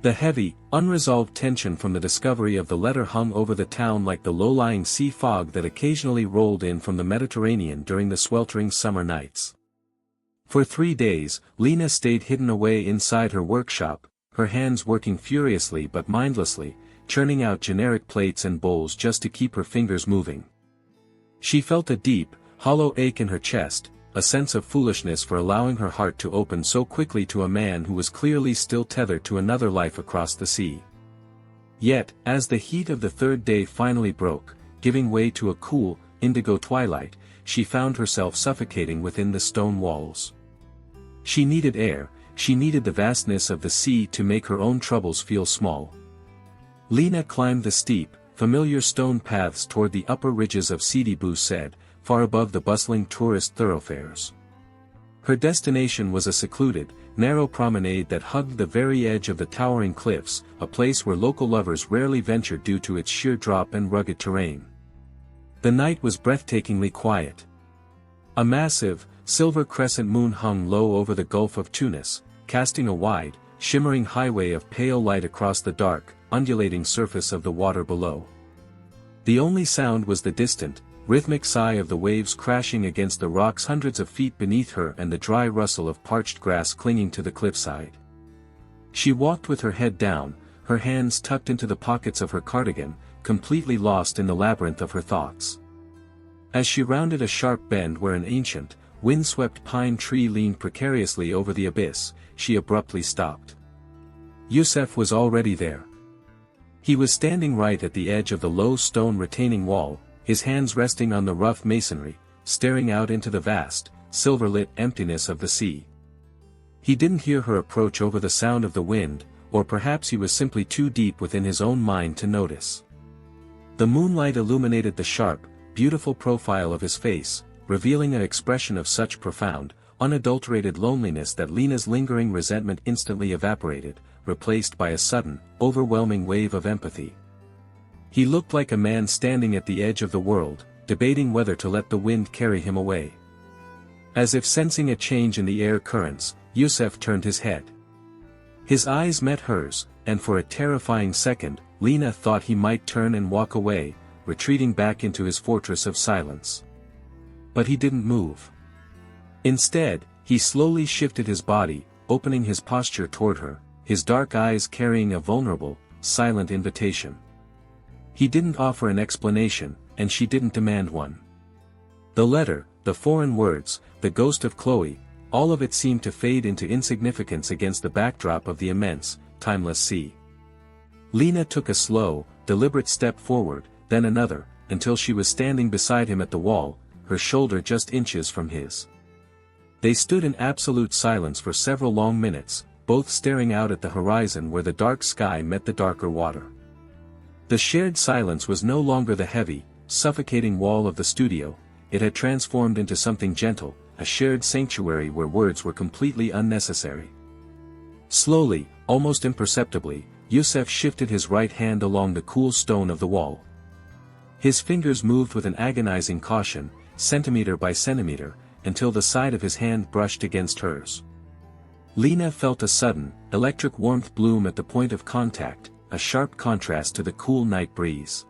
The heavy, unresolved tension from the discovery of the letter hung over the town like the low-lying sea fog that occasionally rolled in from the Mediterranean during the sweltering summer nights. For 3 days, Lena stayed hidden away inside her workshop, her hands working furiously but mindlessly, churning out generic plates and bowls just to keep her fingers moving. She felt a deep, hollow ache in her chest, a sense of foolishness for allowing her heart to open so quickly to a man who was clearly still tethered to another life across the sea. Yet, as the heat of the third day finally broke, giving way to a cool, indigo twilight, she found herself suffocating within the stone walls. She needed air, she needed the vastness of the sea to make her own troubles feel small. Lena climbed the steep, familiar stone paths toward the upper ridges of Sidi Bou Said, far above the bustling tourist thoroughfares. Her destination was a secluded, narrow promenade that hugged the very edge of the towering cliffs, a place where local lovers rarely ventured due to its sheer drop and rugged terrain. The night was breathtakingly quiet. A massive, silver crescent moon hung low over the Gulf of Tunis, casting a wide, shimmering highway of pale light across the dark, undulating surface of the water below. The only sound was the distant, rhythmic sigh of the waves crashing against the rocks hundreds of feet beneath her and the dry rustle of parched grass clinging to the cliffside. She walked with her head down, her hands tucked into the pockets of her cardigan, completely lost in the labyrinth of her thoughts. As she rounded a sharp bend where an ancient, wind-swept pine tree leaned precariously over the abyss, she abruptly stopped. Yusef was already there. He was standing right at the edge of the low stone retaining wall, his hands resting on the rough masonry, staring out into the vast, silver-lit emptiness of the sea. He didn't hear her approach over the sound of the wind, or perhaps he was simply too deep within his own mind to notice. The moonlight illuminated the sharp, beautiful profile of his face, revealing an expression of such profound, unadulterated loneliness that Lena's lingering resentment instantly evaporated, replaced by a sudden, overwhelming wave of empathy. He looked like a man standing at the edge of the world, debating whether to let the wind carry him away. As if sensing a change in the air currents, Yusef turned his head. His eyes met hers, and for a terrifying second, Lena thought he might turn and walk away, retreating back into his fortress of silence. But he didn't move. Instead, he slowly shifted his body, opening his posture toward her, his dark eyes carrying a vulnerable, silent invitation. He didn't offer an explanation, and she didn't demand one. The letter, the foreign words, the ghost of Chloe, all of it seemed to fade into insignificance against the backdrop of the immense, timeless sea. Lena took a slow, deliberate step forward, then another, until she was standing beside him at the wall, her shoulder just inches from his. They stood in absolute silence for several long minutes, both staring out at the horizon where the dark sky met the darker water. The shared silence was no longer the heavy, suffocating wall of the studio, it had transformed into something gentle, a shared sanctuary where words were completely unnecessary. Slowly, almost imperceptibly, Yusef shifted his right hand along the cool stone of the wall. His fingers moved with an agonizing caution, centimeter by centimeter, until the side of his hand brushed against hers. Lena felt a sudden, electric warmth bloom at the point of contact, a sharp contrast to the cool night breeze.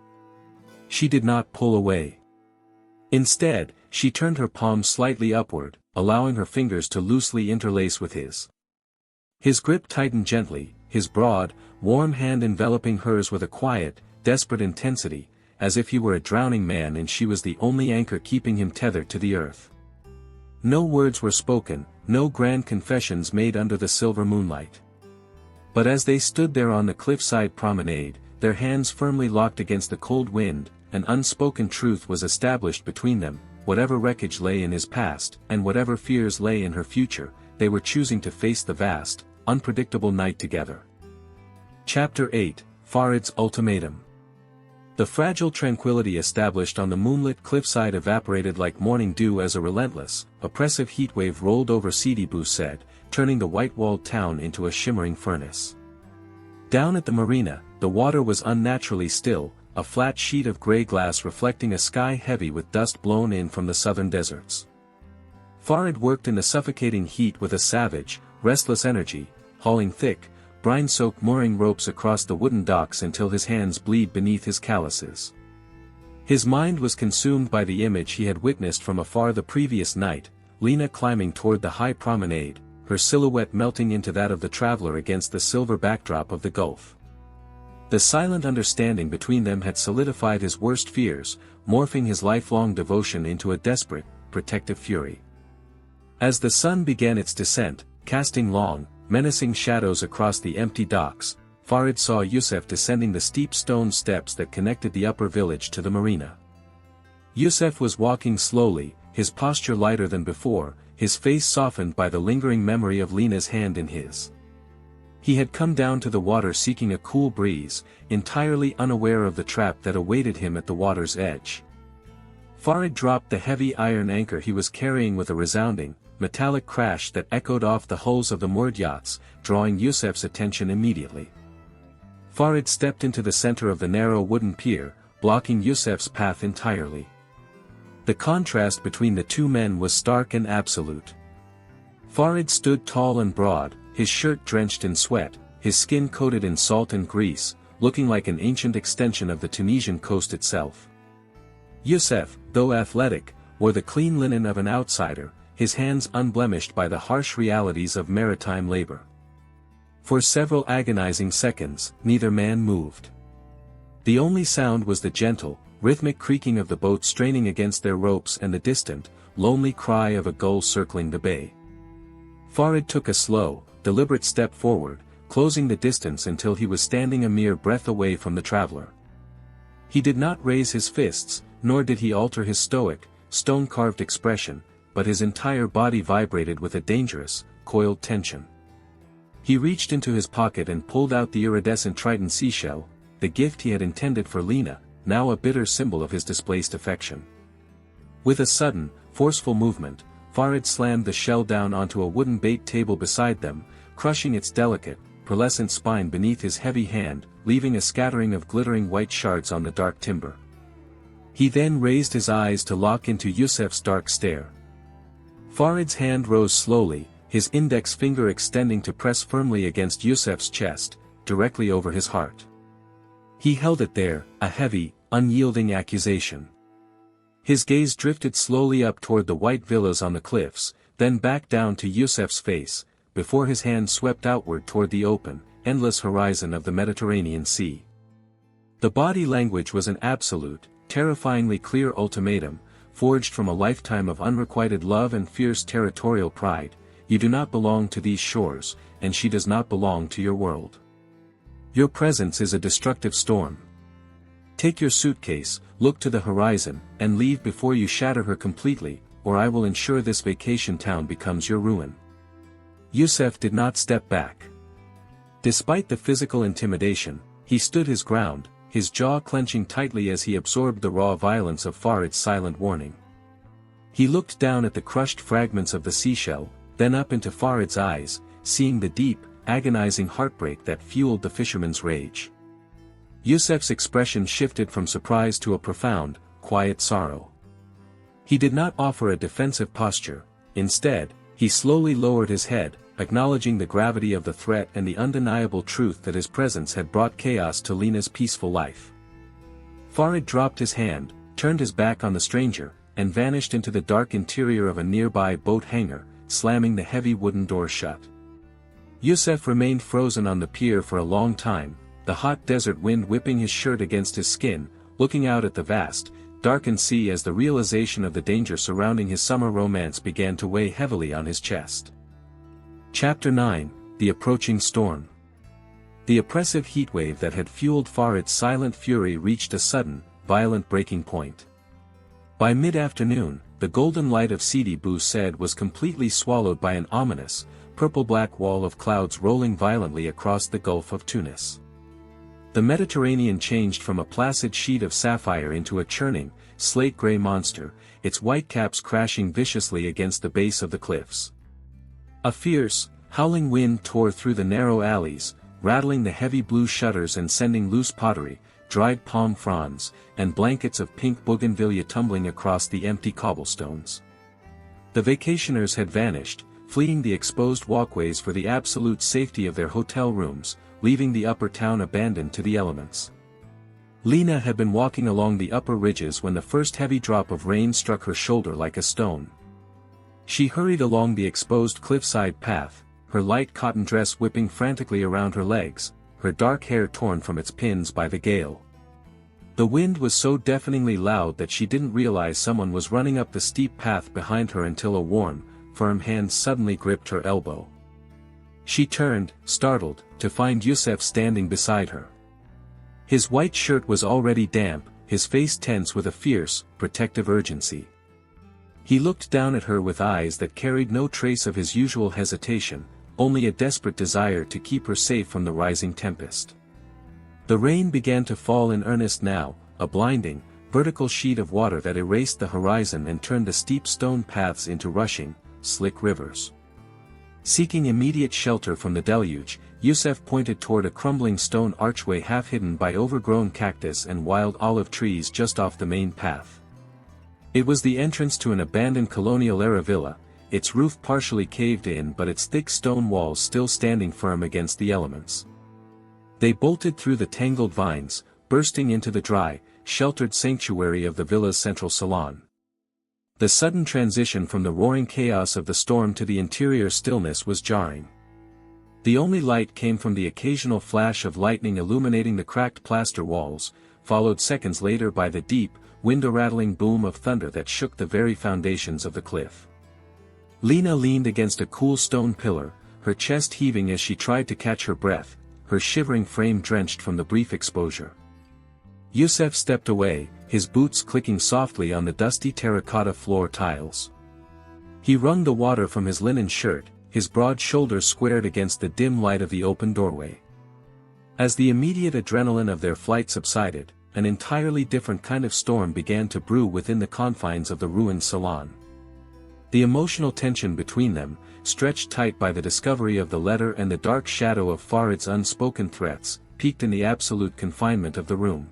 She did not pull away. Instead, she turned her palm slightly upward, allowing her fingers to loosely interlace with his. His grip tightened gently, his broad, warm hand enveloping hers with a quiet, desperate intensity, as if he were a drowning man and she was the only anchor keeping him tethered to the earth. No words were spoken, no grand confessions made under the silver moonlight. But as they stood there on the cliffside promenade, their hands firmly locked against the cold wind, an unspoken truth was established between them, whatever wreckage lay in his past, and whatever fears lay in her future, they were choosing to face the vast, unpredictable night together. Chapter 8, Farid's Ultimatum. The fragile tranquility established on the moonlit cliffside evaporated like morning dew as a relentless, oppressive heatwave rolled over Sidi Bou Said, turning the white-walled town into a shimmering furnace. Down at the marina, the water was unnaturally still, a flat sheet of gray glass reflecting a sky heavy with dust blown in from the southern deserts. Farid worked in the suffocating heat with a savage, restless energy, hauling thick, brine-soaked mooring ropes across the wooden docks until his hands bled beneath his calluses. His mind was consumed by the image he had witnessed from afar the previous night, Lena climbing toward the high promenade, her silhouette melting into that of the traveler against the silver backdrop of the Gulf. The silent understanding between them had solidified his worst fears, morphing his lifelong devotion into a desperate, protective fury. As the sun began its descent, casting long, menacing shadows across the empty docks, Farid saw Yusef descending the steep stone steps that connected the upper village to the marina. Yusef was walking slowly, his posture lighter than before, his face softened by the lingering memory of Lena's hand in his. He had come down to the water seeking a cool breeze, entirely unaware of the trap that awaited him at the water's edge. Farid dropped the heavy iron anchor he was carrying with a resounding, metallic crash that echoed off the hulls of the moored yachts, drawing Yusef's attention immediately. Farid stepped into the center of the narrow wooden pier, blocking Yusef's path entirely. The contrast between the two men was stark and absolute. Farid stood tall and broad, his shirt drenched in sweat, his skin coated in salt and grease, looking like an ancient extension of the Tunisian coast itself. Yusef, though athletic, wore the clean linen of an outsider, his hands unblemished by the harsh realities of maritime labor. For several agonizing seconds, neither man moved. The only sound was the gentle, rhythmic creaking of the boat straining against their ropes and the distant, lonely cry of a gull circling the bay. Farid took a slow, deliberate step forward, closing the distance until he was standing a mere breath away from the traveler. He did not raise his fists, nor did he alter his stoic, stone-carved expression, but his entire body vibrated with a dangerous, coiled tension. He reached into his pocket and pulled out the iridescent Triton seashell, the gift he had intended for Lena, now a bitter symbol of his displaced affection. With a sudden, forceful movement, Farid slammed the shell down onto a wooden bait table beside them, crushing its delicate, pearlescent spine beneath his heavy hand, leaving a scattering of glittering white shards on the dark timber. He then raised his eyes to lock into Yusef's dark stare. Farid's hand rose slowly, his index finger extending to press firmly against Yusef's chest, directly over his heart. He held it there, a heavy, unyielding accusation. His gaze drifted slowly up toward the white villas on the cliffs, then back down to Yusef's face, before his hand swept outward toward the open, endless horizon of the Mediterranean Sea. The body language was an absolute, terrifyingly clear ultimatum, forged from a lifetime of unrequited love and fierce territorial pride: you do not belong to these shores, and she does not belong to your world. Your presence is a destructive storm. Take your suitcase, look to the horizon, and leave before you shatter her completely, or I will ensure this vacation town becomes your ruin. Yusef did not step back. Despite the physical intimidation, he stood his ground, his jaw clenching tightly as he absorbed the raw violence of Farid's silent warning. He looked down at the crushed fragments of the seashell, then up into Farid's eyes, seeing the deep, agonizing heartbreak that fueled the fisherman's rage. Yusef's expression shifted from surprise to a profound, quiet sorrow. He did not offer a defensive posture. Instead, he slowly lowered his head, acknowledging the gravity of the threat and the undeniable truth that his presence had brought chaos to Lena's peaceful life. Farid dropped his hand, turned his back on the stranger, and vanished into the dark interior of a nearby boat hangar, slamming the heavy wooden door shut. Yusef remained frozen on the pier for a long time, the hot desert wind whipping his shirt against his skin, looking out at the vast, darkened sea as the realization of the danger surrounding his summer romance began to weigh heavily on his chest. Chapter 9: The Approaching Storm. The oppressive heatwave that had fueled Farid's silent fury reached a sudden, violent breaking point. By mid-afternoon, the golden light of Sidi Bou Said was completely swallowed by an ominous, purple-black wall of clouds rolling violently across the Gulf of Tunis. The Mediterranean changed from a placid sheet of sapphire into a churning, slate-gray monster, its whitecaps crashing viciously against the base of the cliffs. A fierce, howling wind tore through the narrow alleys, rattling the heavy blue shutters and sending loose pottery, dried palm fronds, and blankets of pink bougainvillea tumbling across the empty cobblestones. The vacationers had vanished, fleeing the exposed walkways for the absolute safety of their hotel rooms, leaving the upper town abandoned to the elements. Lena had been walking along the upper ridges when the first heavy drop of rain struck her shoulder like a stone. She hurried along the exposed cliffside path, her light cotton dress whipping frantically around her legs, her dark hair torn from its pins by the gale. The wind was so deafeningly loud that she didn't realize someone was running up the steep path behind her until a warm, firm hand suddenly gripped her elbow. She turned, startled, to find Yusef standing beside her. His white shirt was already damp, his face tense with a fierce, protective urgency. He looked down at her with eyes that carried no trace of his usual hesitation, only a desperate desire to keep her safe from the rising tempest. The rain began to fall in earnest now, a blinding, vertical sheet of water that erased the horizon and turned the steep stone paths into rushing, slick rivers. Seeking immediate shelter from the deluge, Yusef pointed toward a crumbling stone archway half hidden by overgrown cactus and wild olive trees just off the main path. It was the entrance to an abandoned colonial-era villa, its roof partially caved in but its thick stone walls still standing firm against the elements. They bolted through the tangled vines, bursting into the dry, sheltered sanctuary of the villa's central salon. The sudden transition from the roaring chaos of the storm to the interior stillness was jarring. The only light came from the occasional flash of lightning illuminating the cracked plaster walls, followed seconds later by the deep, window-rattling boom of thunder that shook the very foundations of the cliff. Lena leaned against a cool stone pillar, her chest heaving as she tried to catch her breath, her shivering frame drenched from the brief exposure. Youssef stepped away, his boots clicking softly on the dusty terracotta floor tiles. He wrung the water from his linen shirt, his broad shoulders squared against the dim light of the open doorway. As the immediate adrenaline of their flight subsided, an entirely different kind of storm began to brew within the confines of the ruined salon. The emotional tension between them, stretched tight by the discovery of the letter and the dark shadow of Farid's unspoken threats, peaked in the absolute confinement of the room.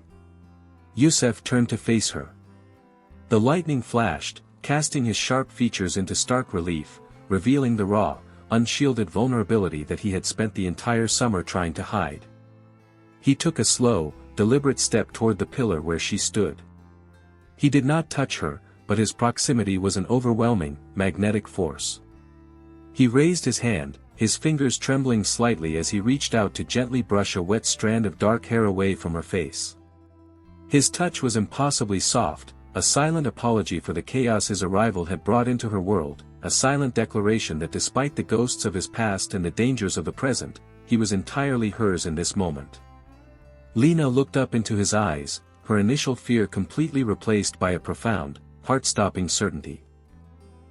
Youssef turned to face her. The lightning flashed, casting his sharp features into stark relief, revealing the raw, unshielded vulnerability that he had spent the entire summer trying to hide. He took a slow, deliberate step toward the pillar where she stood. He did not touch her, but his proximity was an overwhelming, magnetic force. He raised his hand, his fingers trembling slightly as he reached out to gently brush a wet strand of dark hair away from her face. His touch was impossibly soft, a silent apology for the chaos his arrival had brought into her world, a silent declaration that despite the ghosts of his past and the dangers of the present, he was entirely hers in this moment. Lena looked up into his eyes, her initial fear completely replaced by a profound, heart-stopping certainty.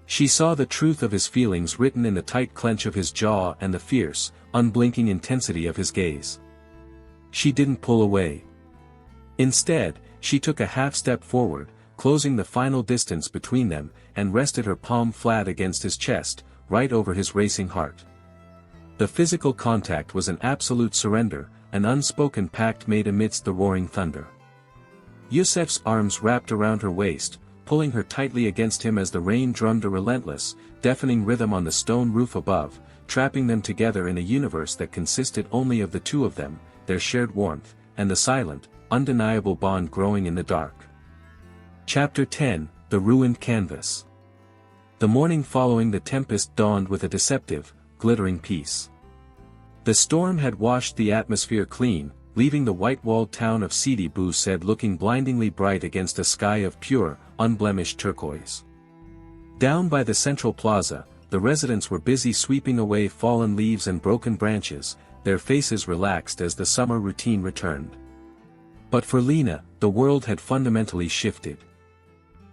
She saw the truth of his feelings written in the tight clench of his jaw and the fierce, unblinking intensity of his gaze. She didn't pull away. Instead, she took a half-step forward, closing the final distance between them, and rested her palm flat against his chest, right over his racing heart. The physical contact was an absolute surrender, an unspoken pact made amidst the roaring thunder. Youssef's arms wrapped around her waist, pulling her tightly against him as the rain drummed a relentless, deafening rhythm on the stone roof above, trapping them together in a universe that consisted only of the two of them, their shared warmth, and the silent, undeniable bond growing in the dark. Chapter 10, The Ruined Canvas. The morning following the tempest dawned with a deceptive, glittering peace. The storm had washed the atmosphere clean, leaving the white-walled town of Sidi Bou Said looking blindingly bright against a sky of pure, unblemished turquoise. Down by the central plaza, the residents were busy sweeping away fallen leaves and broken branches, their faces relaxed as the summer routine returned. But for Lena, the world had fundamentally shifted.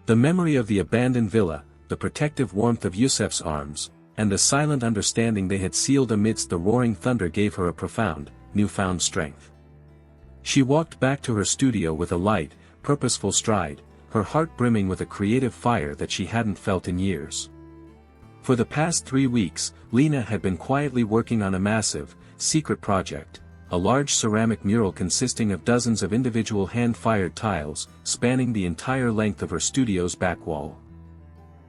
The memory of the abandoned villa, the protective warmth of Youssef's arms, and the silent understanding they had sealed amidst the roaring thunder gave her a profound, newfound strength. She walked back to her studio with a light, purposeful stride, her heart brimming with a creative fire that she hadn't felt in years. For the past 3 weeks, Lena had been quietly working on a massive, secret project, a large ceramic mural consisting of dozens of individual hand-fired tiles, spanning the entire length of her studio's back wall.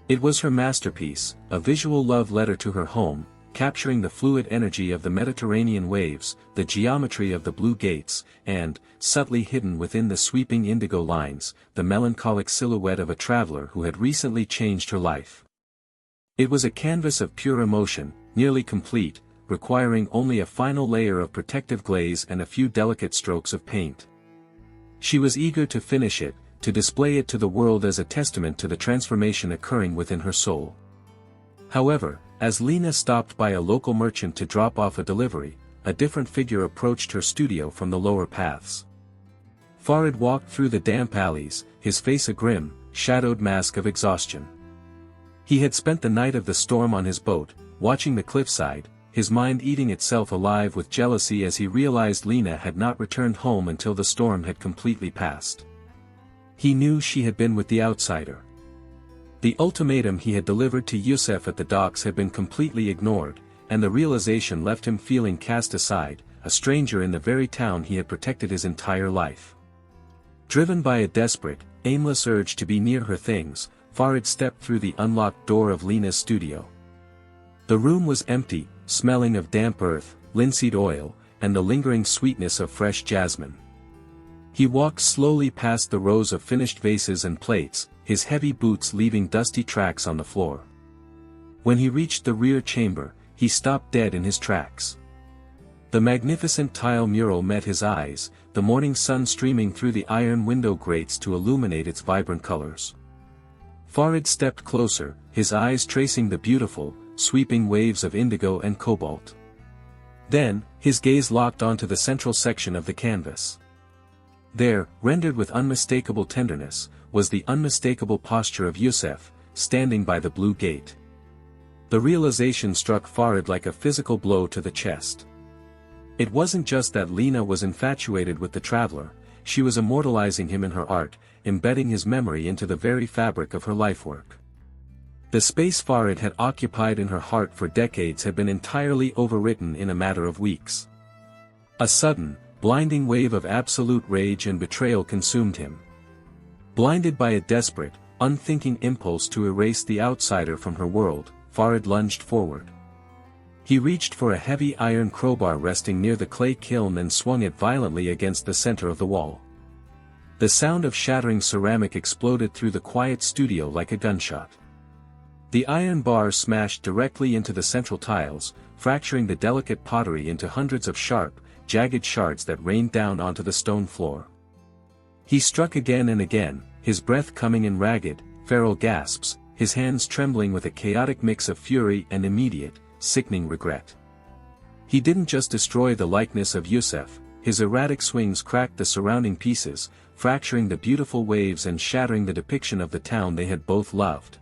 It was her masterpiece, a visual love letter to her home, capturing the fluid energy of the Mediterranean waves, the geometry of the blue gates, and, subtly hidden within the sweeping indigo lines, the melancholic silhouette of a traveler who had recently changed her life. It was a canvas of pure emotion, nearly complete, requiring only a final layer of protective glaze and a few delicate strokes of paint. She was eager to finish it, to display it to the world as a testament to the transformation occurring within her soul. However, as Lena stopped by a local merchant to drop off a delivery, a different figure approached her studio from the lower paths. Farid walked through the damp alleys, his face a grim, shadowed mask of exhaustion. He had spent the night of the storm on his boat, watching the cliffside, his mind eating itself alive with jealousy as he realized Lena had not returned home until the storm had completely passed. He knew she had been with the outsider. The ultimatum he had delivered to Youssef at the docks had been completely ignored, and the realization left him feeling cast aside, a stranger in the very town he had protected his entire life. Driven by a desperate, aimless urge to be near her things, Farid stepped through the unlocked door of Lena's studio. The room was empty, smelling of damp earth, linseed oil, and the lingering sweetness of fresh jasmine. He walked slowly past the rows of finished vases and plates, his heavy boots leaving dusty tracks on the floor. When he reached the rear chamber, he stopped dead in his tracks. The magnificent tile mural met his eyes, the morning sun streaming through the iron window grates to illuminate its vibrant colors. Farid stepped closer, his eyes tracing the beautiful, sweeping waves of indigo and cobalt. Then, his gaze locked onto the central section of the canvas. There, rendered with unmistakable tenderness, was the unmistakable posture of Yusuf, standing by the blue gate. The realization struck Farid like a physical blow to the chest. It wasn't just that Lena was infatuated with the traveler, she was immortalizing him in her art, embedding his memory into the very fabric of her lifework. The space Farid had occupied in her heart for decades had been entirely overwritten in a matter of weeks. A sudden, blinding wave of absolute rage and betrayal consumed him. Blinded by a desperate, unthinking impulse to erase the outsider from her world, Farid lunged forward. He reached for a heavy iron crowbar resting near the clay kiln and swung it violently against the center of the wall. The sound of shattering ceramic exploded through the quiet studio like a gunshot. The iron bar smashed directly into the central tiles, fracturing the delicate pottery into hundreds of sharp, jagged shards that rained down onto the stone floor. He struck again and again, his breath coming in ragged, feral gasps, his hands trembling with a chaotic mix of fury and immediate, sickening regret. He didn't just destroy the likeness of Yusuf, his erratic swings cracked the surrounding pieces, fracturing the beautiful waves and shattering the depiction of the town they had both loved.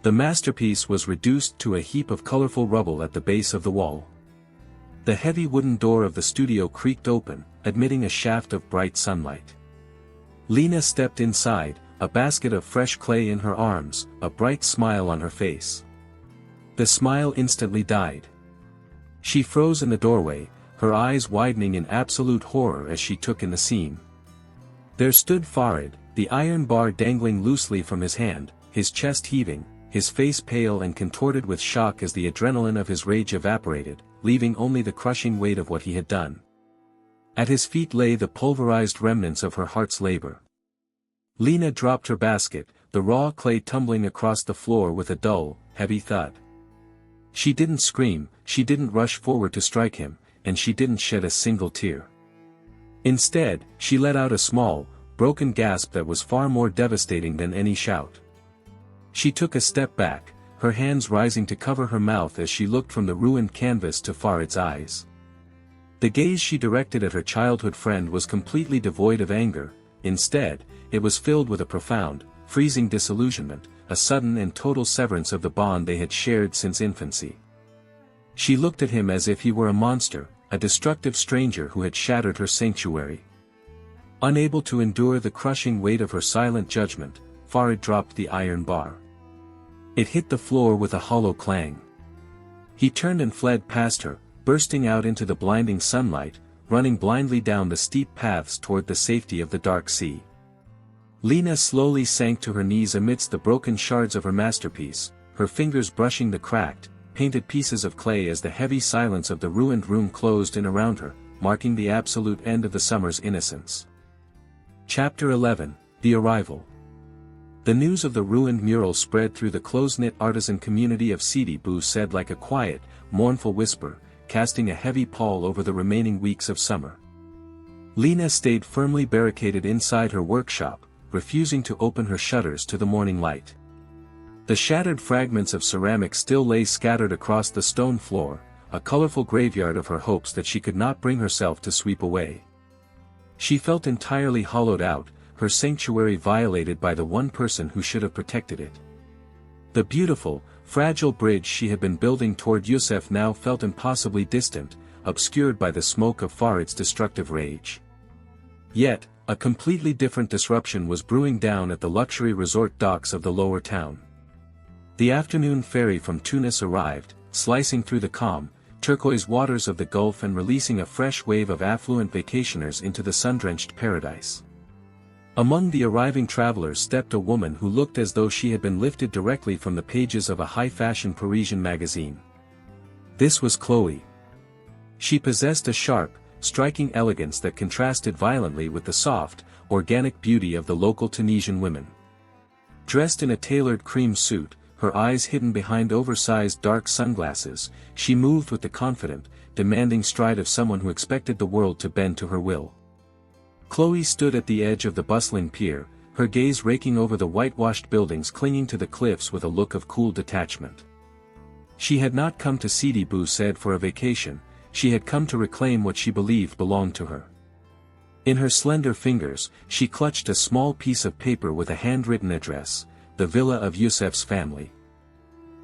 The masterpiece was reduced to a heap of colorful rubble at the base of the wall. The heavy wooden door of the studio creaked open, admitting a shaft of bright sunlight. Lena stepped inside, a basket of fresh clay in her arms, a bright smile on her face. The smile instantly died. She froze in the doorway, her eyes widening in absolute horror as she took in the scene. There stood Farid, the iron bar dangling loosely from his hand, his chest heaving, his face pale and contorted with shock as the adrenaline of his rage evaporated, leaving only the crushing weight of what he had done. At his feet lay the pulverized remnants of her heart's labor. Lena dropped her basket, the raw clay tumbling across the floor with a dull, heavy thud. She didn't scream, she didn't rush forward to strike him, and she didn't shed a single tear. Instead, she let out a small, broken gasp that was far more devastating than any shout. She took a step back, her hands rising to cover her mouth as she looked from the ruined canvas to Farid's eyes. The gaze she directed at her childhood friend was completely devoid of anger, instead, it was filled with a profound, freezing disillusionment, a sudden and total severance of the bond they had shared since infancy. She looked at him as if he were a monster, a destructive stranger who had shattered her sanctuary. Unable to endure the crushing weight of her silent judgment, Farid dropped the iron bar. It hit the floor with a hollow clang. He turned and fled past her, bursting out into the blinding sunlight, running blindly down the steep paths toward the safety of the dark sea. Lena slowly sank to her knees amidst the broken shards of her masterpiece, her fingers brushing the cracked, painted pieces of clay as the heavy silence of the ruined room closed in around her, marking the absolute end of the summer's innocence. Chapter 11, The Arrival. The news of the ruined mural spread through the close-knit artisan community of Sidi Bou Said like a quiet, mournful whisper, casting a heavy pall over the remaining weeks of summer. Lena stayed firmly barricaded inside her workshop, refusing to open her shutters to the morning light. The shattered fragments of ceramic still lay scattered across the stone floor, a colorful graveyard of her hopes that she could not bring herself to sweep away. She felt entirely hollowed out, her sanctuary violated by the one person who should have protected it. The beautiful, fragile bridge she had been building toward Yusuf now felt impossibly distant, obscured by the smoke of Farid's destructive rage. Yet, a completely different disruption was brewing down at the luxury resort docks of the lower town. The afternoon ferry from Tunis arrived, slicing through the calm, turquoise waters of the Gulf and releasing a fresh wave of affluent vacationers into the sun-drenched paradise. Among the arriving travelers stepped a woman who looked as though she had been lifted directly from the pages of a high-fashion Parisian magazine. This was Chloe. She possessed a sharp, striking elegance that contrasted violently with the soft, organic beauty of the local Tunisian women. Dressed in a tailored cream suit, her eyes hidden behind oversized dark sunglasses, she moved with the confident, demanding stride of someone who expected the world to bend to her will. Chloe stood at the edge of the bustling pier, her gaze raking over the whitewashed buildings clinging to the cliffs with a look of cool detachment. She had not come to Sidi Bou Said for a vacation, she had come to reclaim what she believed belonged to her. In her slender fingers, she clutched a small piece of paper with a handwritten address, the villa of Yusef's family.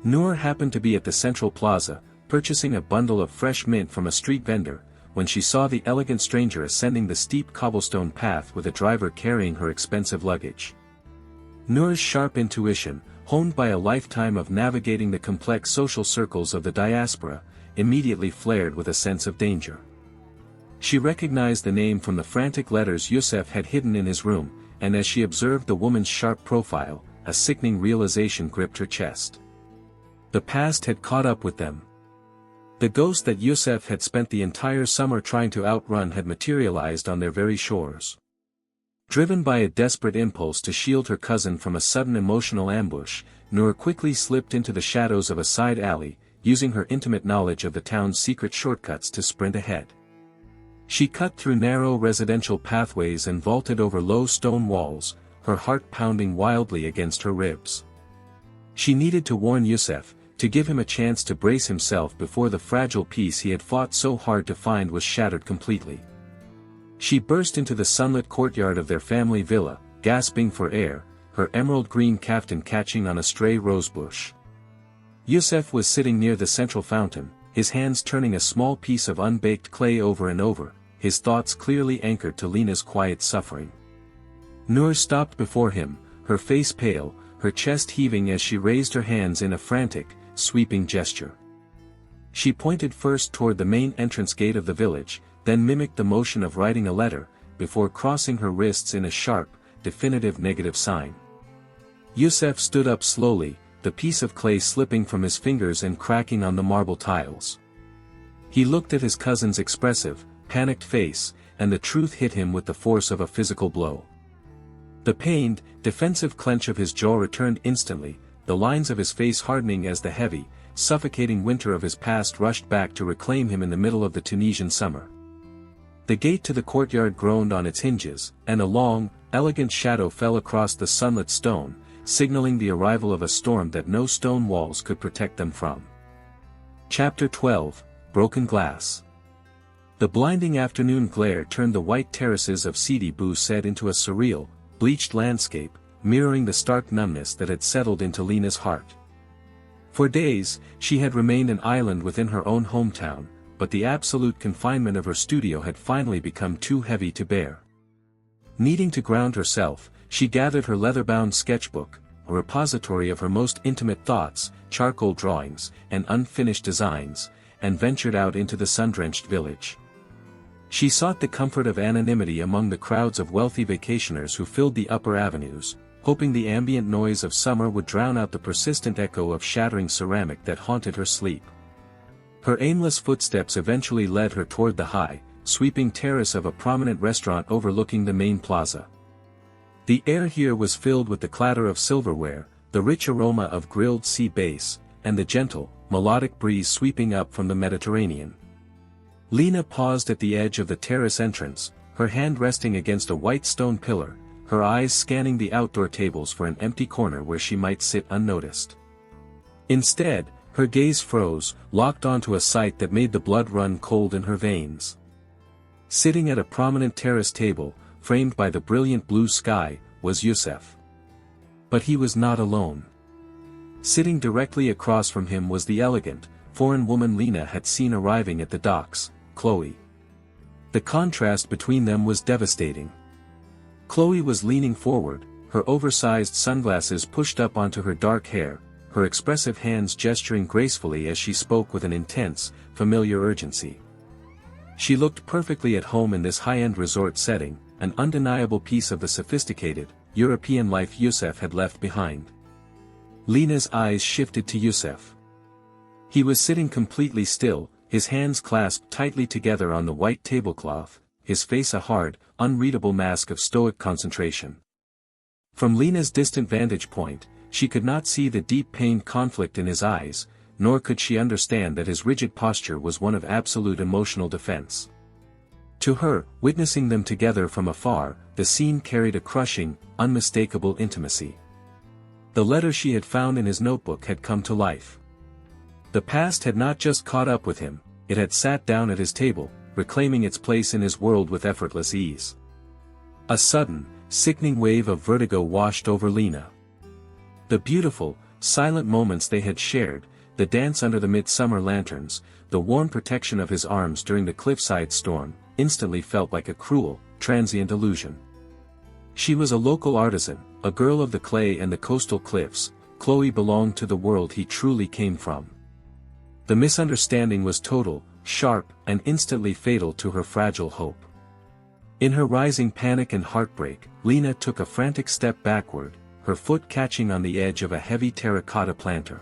Noor happened to be at the central plaza, purchasing a bundle of fresh mint from a street vendor, when she saw the elegant stranger ascending the steep cobblestone path with a driver carrying her expensive luggage. Noor's sharp intuition, honed by a lifetime of navigating the complex social circles of the diaspora, immediately flared with a sense of danger. She recognized the name from the frantic letters Yusef had hidden in his room, and as she observed the woman's sharp profile, a sickening realization gripped her chest. The past had caught up with them. The ghost that Yusef had spent the entire summer trying to outrun had materialized on their very shores. Driven by a desperate impulse to shield her cousin from a sudden emotional ambush, Noor quickly slipped into the shadows of a side alley, using her intimate knowledge of the town's secret shortcuts to sprint ahead. She cut through narrow residential pathways and vaulted over low stone walls, her heart pounding wildly against her ribs. She needed to warn Yusef, to give him a chance to brace himself before the fragile peace he had fought so hard to find was shattered completely. She burst into the sunlit courtyard of their family villa, gasping for air, her emerald green caftan catching on a stray rosebush. Yusef was sitting near the central fountain, his hands turning a small piece of unbaked clay over and over, his thoughts clearly anchored to Lena's quiet suffering. Noor stopped before him, her face pale, her chest heaving as she raised her hands in a frantic, sweeping gesture. She pointed first toward the main entrance gate of the village, then mimicked the motion of writing a letter, before crossing her wrists in a sharp, definitive negative sign. Yusef stood up slowly, the piece of clay slipping from his fingers and cracking on the marble tiles. He looked at his cousin's expressive, panicked face, and the truth hit him with the force of a physical blow. The pained, defensive clench of his jaw returned instantly, the lines of his face hardening as the heavy, suffocating winter of his past rushed back to reclaim him in the middle of the Tunisian summer. The gate to the courtyard groaned on its hinges, and a long, elegant shadow fell across the sunlit stone, signaling the arrival of a storm that no stone walls could protect them from. Chapter 12, Broken Glass. The blinding afternoon glare turned the white terraces of Sidi Bou Said into a surreal, bleached landscape, mirroring the stark numbness that had settled into Lena's heart. For days, she had remained an island within her own hometown, but the absolute confinement of her studio had finally become too heavy to bear. Needing to ground herself, she gathered her leather-bound sketchbook, a repository of her most intimate thoughts, charcoal drawings, and unfinished designs, and ventured out into the sun-drenched village. She sought the comfort of anonymity among the crowds of wealthy vacationers who filled the upper avenues, hoping the ambient noise of summer would drown out the persistent echo of shattering ceramic that haunted her sleep. Her aimless footsteps eventually led her toward the high, sweeping terrace of a prominent restaurant overlooking the main plaza. The air here was filled with the clatter of silverware, the rich aroma of grilled sea bass, and the gentle, melodic breeze sweeping up from the Mediterranean. Lena paused at the edge of the terrace entrance, her hand resting against a white stone pillar, her eyes scanning the outdoor tables for an empty corner where she might sit unnoticed. Instead, her gaze froze, locked onto a sight that made the blood run cold in her veins. Sitting at a prominent terrace table, framed by the brilliant blue sky, was Yusef. But he was not alone. Sitting directly across from him was the elegant, foreign woman Lena had seen arriving at the docks, Chloe. The contrast between them was devastating. Chloe was leaning forward, her oversized sunglasses pushed up onto her dark hair, her expressive hands gesturing gracefully as she spoke with an intense, familiar urgency. She looked perfectly at home in this high-end resort setting, an undeniable piece of the sophisticated, European life Yusef had left behind. Lena's eyes shifted to Yusef. He was sitting completely still, his hands clasped tightly together on the white tablecloth, his face a hard, unreadable mask of stoic concentration. From Lena's distant vantage point, she could not see the deep pained conflict in his eyes, nor could she understand that his rigid posture was one of absolute emotional defense. To her, witnessing them together from afar, the scene carried a crushing, unmistakable intimacy. The letter she had found in his notebook had come to life. The past had not just caught up with him, it had sat down at his table, reclaiming its place in his world with effortless ease. A sudden, sickening wave of vertigo washed over Lena. The beautiful, silent moments they had shared, the dance under the midsummer lanterns, the warm protection of his arms during the cliffside storm, instantly felt like a cruel, transient illusion. She was a local artisan, a girl of the clay and the coastal cliffs. Chloe belonged to the world he truly came from. The misunderstanding was total, sharp, and instantly fatal to her fragile hope. In her rising panic and heartbreak, Lena took a frantic step backward, her foot catching on the edge of a heavy terracotta planter.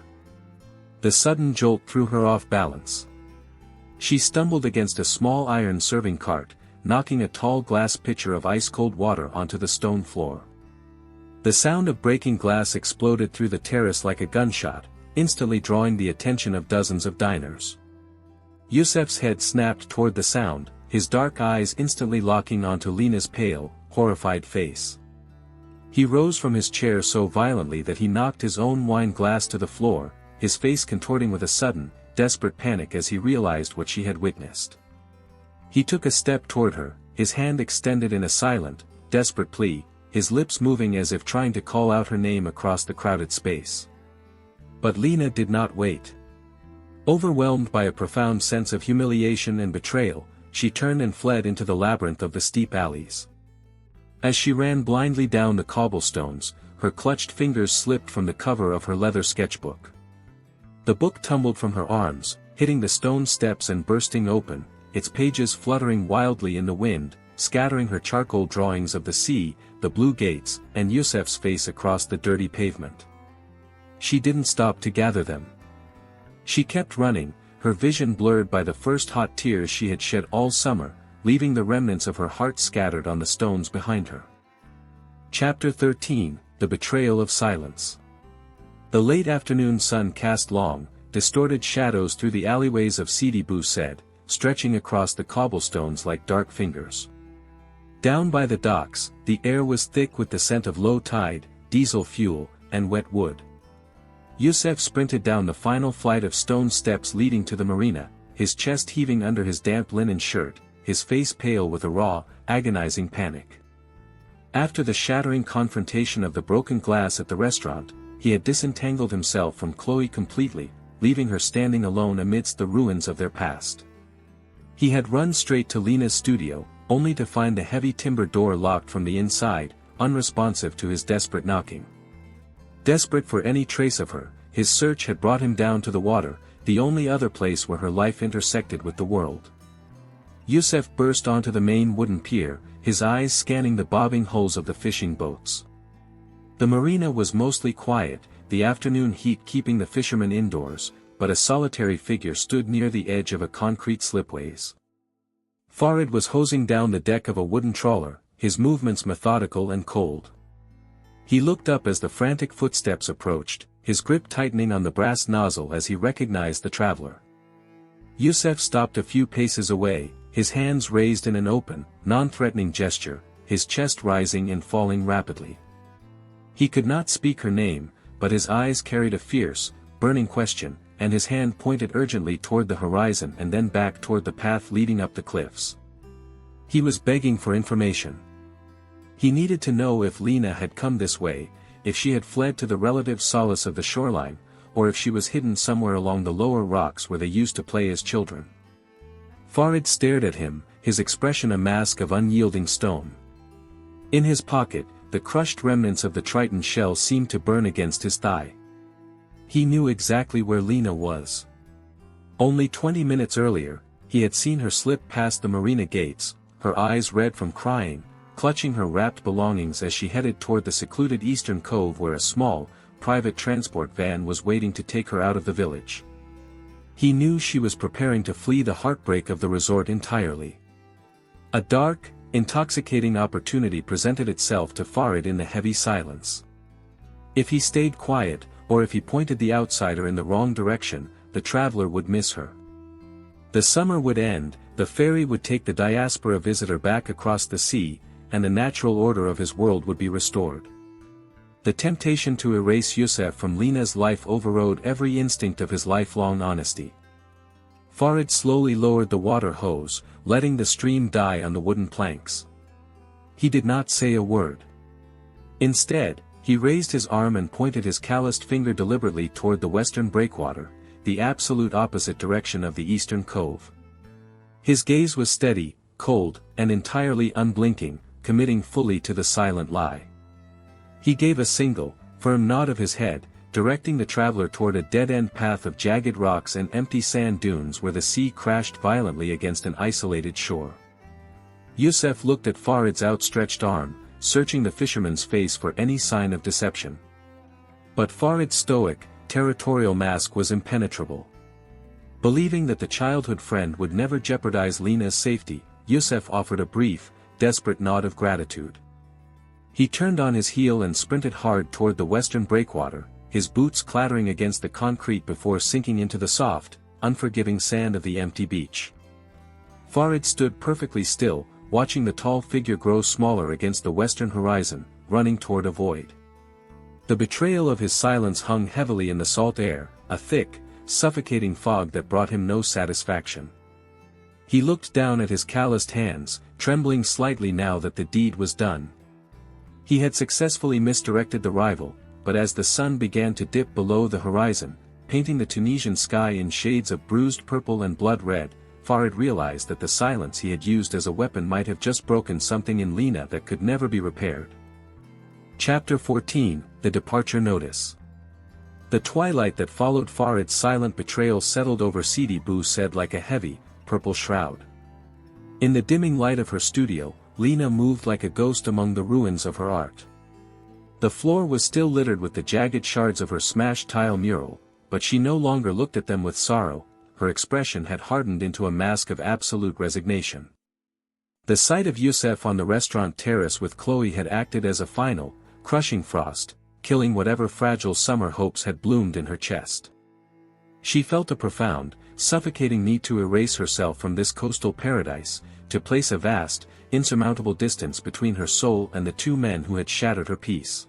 The sudden jolt threw her off balance. She stumbled against a small iron serving cart, knocking a tall glass pitcher of ice-cold water onto the stone floor. The sound of breaking glass exploded through the terrace like a gunshot, instantly drawing the attention of dozens of diners. Yusef's head snapped toward the sound, his dark eyes instantly locking onto Lena's pale, horrified face. He rose from his chair so violently that he knocked his own wine glass to the floor, his face contorting with a sudden, desperate panic as he realized what she had witnessed. He took a step toward her, his hand extended in a silent, desperate plea, his lips moving as if trying to call out her name across the crowded space. But Lena did not wait. Overwhelmed by a profound sense of humiliation and betrayal, she turned and fled into the labyrinth of the steep alleys. As she ran blindly down the cobblestones, her clutched fingers slipped from the cover of her leather sketchbook. The book tumbled from her arms, hitting the stone steps and bursting open, its pages fluttering wildly in the wind, scattering her charcoal drawings of the sea, the blue gates, and Yusef's face across the dirty pavement. She didn't stop to gather them. She kept running, her vision blurred by the first hot tears she had shed all summer, leaving the remnants of her heart scattered on the stones behind her. Chapter 13, The Betrayal of Silence. The late afternoon sun cast long, distorted shadows through the alleyways of Sidi Bou Said, stretching across the cobblestones like dark fingers. Down by the docks, the air was thick with the scent of low tide, diesel fuel, and wet wood. Yusef sprinted down the final flight of stone steps leading to the marina, his chest heaving under his damp linen shirt, his face pale with a raw, agonizing panic. After the shattering confrontation of the broken glass at the restaurant, he had disentangled himself from Chloe completely, leaving her standing alone amidst the ruins of their past. He had run straight to Lena's studio, only to find the heavy timber door locked from the inside, unresponsive to his desperate knocking. Desperate for any trace of her, his search had brought him down to the water, the only other place where her life intersected with the world. Yusef burst onto the main wooden pier, his eyes scanning the bobbing hulls of the fishing boats. The marina was mostly quiet, the afternoon heat keeping the fishermen indoors, but a solitary figure stood near the edge of a concrete slipways. Farid was hosing down the deck of a wooden trawler, his movements methodical and cold. He looked up as the frantic footsteps approached, his grip tightening on the brass nozzle as he recognized the traveler. Yusef stopped a few paces away, his hands raised in an open, non-threatening gesture, his chest rising and falling rapidly. He could not speak her name, but his eyes carried a fierce, burning question, and his hand pointed urgently toward the horizon and then back toward the path leading up the cliffs. He was begging for information. He needed to know if Lena had come this way, if she had fled to the relative solace of the shoreline, or if she was hidden somewhere along the lower rocks where they used to play as children. Farid stared at him, his expression a mask of unyielding stone. In his pocket, the crushed remnants of the Triton shell seemed to burn against his thigh. He knew exactly where Lena was. Only 20 minutes earlier, he had seen her slip past the marina gates, her eyes red from crying, clutching her wrapped belongings as she headed toward the secluded eastern cove where a small, private transport van was waiting to take her out of the village. He knew she was preparing to flee the heartbreak of the resort entirely. A dark, intoxicating opportunity presented itself to Farid in the heavy silence. If he stayed quiet, or if he pointed the outsider in the wrong direction, the traveler would miss her. The summer would end, the ferry would take the diaspora visitor back across the sea, and the natural order of his world would be restored. The temptation to erase Yusef from Lena's life overrode every instinct of his lifelong honesty. Farid slowly lowered the water hose, letting the stream die on the wooden planks. He did not say a word. Instead, he raised his arm and pointed his calloused finger deliberately toward the western breakwater, the absolute opposite direction of the eastern cove. His gaze was steady, cold, and entirely unblinking, committing fully to the silent lie. He gave a single, firm nod of his head, directing the traveler toward a dead-end path of jagged rocks and empty sand dunes where the sea crashed violently against an isolated shore. Yusef looked at Farid's outstretched arm, searching the fisherman's face for any sign of deception. But Farid's stoic, territorial mask was impenetrable. Believing that the childhood friend would never jeopardize Lena's safety, Yusef offered a brief, desperate nod of gratitude. He turned on his heel and sprinted hard toward the western breakwater, his boots clattering against the concrete before sinking into the soft, unforgiving sand of the empty beach. Farid stood perfectly still, watching the tall figure grow smaller against the western horizon, running toward a void. The betrayal of his silence hung heavily in the salt air, a thick, suffocating fog that brought him no satisfaction. He looked down at his calloused hands, trembling slightly now that the deed was done. He had successfully misdirected the rival, but as the sun began to dip below the horizon, painting the Tunisian sky in shades of bruised purple and blood red, Farid realized that the silence he had used as a weapon might have just broken something in Lena that could never be repaired. Chapter 14, The Departure Notice. The twilight that followed Farid's silent betrayal settled over Sidi Bou Said like a heavy, purple shroud. In the dimming light of her studio, Lena moved like a ghost among the ruins of her art. The floor was still littered with the jagged shards of her smashed tile mural, but she no longer looked at them with sorrow, her expression had hardened into a mask of absolute resignation. The sight of Yusef on the restaurant terrace with Chloe had acted as a final, crushing frost, killing whatever fragile summer hopes had bloomed in her chest. She felt a profound, suffocating need to erase herself from this coastal paradise, to place a vast, insurmountable distance between her soul and the two men who had shattered her peace.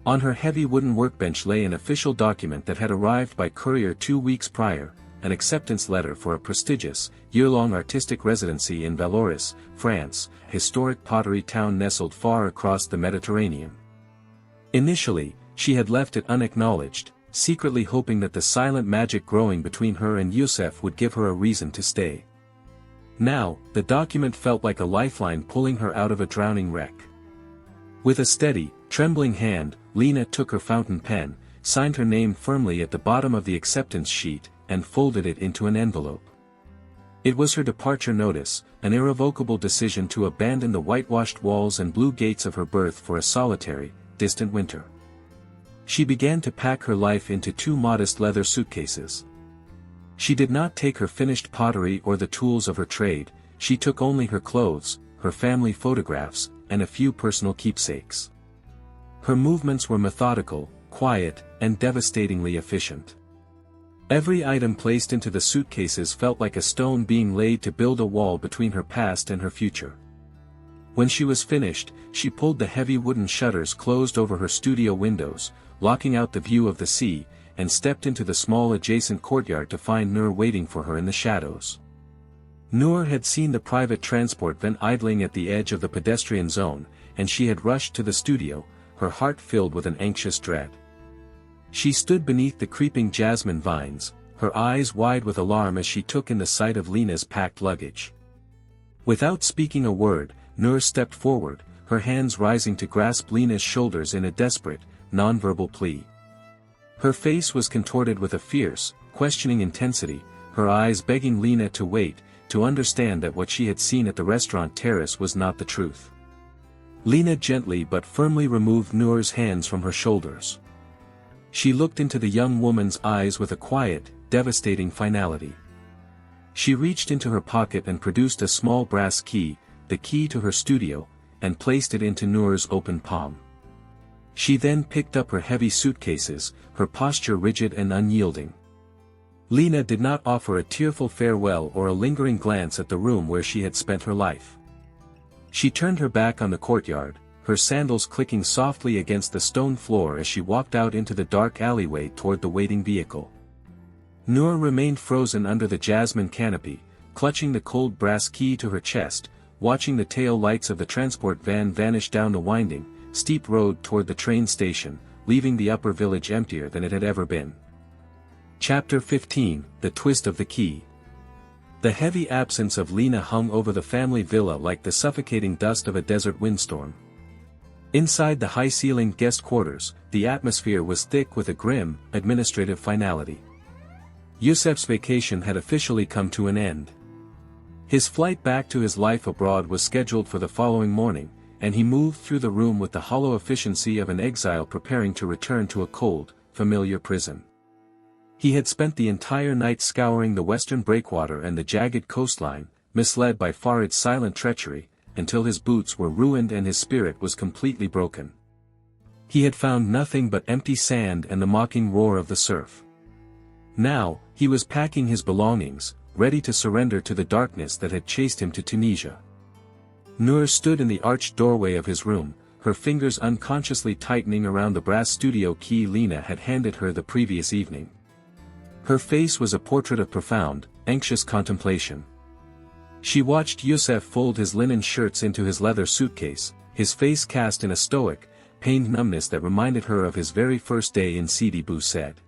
On her heavy wooden workbench lay an official document that had arrived by courier 2 weeks prior, an acceptance letter for a prestigious, year-long artistic residency in Valoris, France, a historic pottery town nestled far across the Mediterranean. Initially, she had left it unacknowledged, secretly hoping that the silent magic growing between her and Yusef would give her a reason to stay. Now, the document felt like a lifeline pulling her out of a drowning wreck. With a steady, trembling hand, Lena took her fountain pen, signed her name firmly at the bottom of the acceptance sheet, and folded it into an envelope. It was her departure notice, an irrevocable decision to abandon the whitewashed walls and blue gates of her birth for a solitary, distant winter. She began to pack her life into 2 modest leather suitcases. She did not take her finished pottery or the tools of her trade, she took only her clothes, her family photographs, and a few personal keepsakes. Her movements were methodical, quiet, and devastatingly efficient. Every item placed into the suitcases felt like a stone being laid to build a wall between her past and her future. When she was finished, she pulled the heavy wooden shutters closed over her studio windows, locking out the view of the sea, and stepped into the small adjacent courtyard to find Noor waiting for her in the shadows. Noor had seen the private transport van idling at the edge of the pedestrian zone, and she had rushed to the studio, her heart filled with an anxious dread. She stood beneath the creeping jasmine vines, her eyes wide with alarm as she took in the sight of Lena's packed luggage. Without speaking a word, Noor stepped forward, her hands rising to grasp Lena's shoulders in a desperate, nonverbal plea. Her face was contorted with a fierce, questioning intensity, her eyes begging Lena to wait, to understand that what she had seen at the restaurant terrace was not the truth. Lena gently but firmly removed Noor's hands from her shoulders. She looked into the young woman's eyes with a quiet, devastating finality. She reached into her pocket and produced a small brass key, the key to her studio, and placed it into Noor's open palm. She then picked up her heavy suitcases, her posture rigid and unyielding. Lena did not offer a tearful farewell or a lingering glance at the room where she had spent her life. She turned her back on the courtyard, her sandals clicking softly against the stone floor as she walked out into the dark alleyway toward the waiting vehicle. Noor remained frozen under the jasmine canopy, clutching the cold brass key to her chest, watching the tail lights of the transport van vanish down the winding, steep road toward the train station, leaving the upper village emptier than it had ever been. Chapter 15, The Twist of the Key. The heavy absence of Lena hung over the family villa like the suffocating dust of a desert windstorm. Inside the high-ceilinged guest quarters, the atmosphere was thick with a grim, administrative finality. Yusef's vacation had officially come to an end. His flight back to his life abroad was scheduled for the following morning, and he moved through the room with the hollow efficiency of an exile preparing to return to a cold, familiar prison. He had spent the entire night scouring the western breakwater and the jagged coastline, misled by Farid's silent treachery, until his boots were ruined and his spirit was completely broken. He had found nothing but empty sand and the mocking roar of the surf. Now, he was packing his belongings, ready to surrender to the darkness that had chased him to Tunisia. Noor stood in the arched doorway of his room, her fingers unconsciously tightening around the brass studio key Lena had handed her the previous evening. Her face was a portrait of profound, anxious contemplation. She watched Yusef fold his linen shirts into his leather suitcase, his face cast in a stoic, pained numbness that reminded her of his very first day in Sidi Bou Said.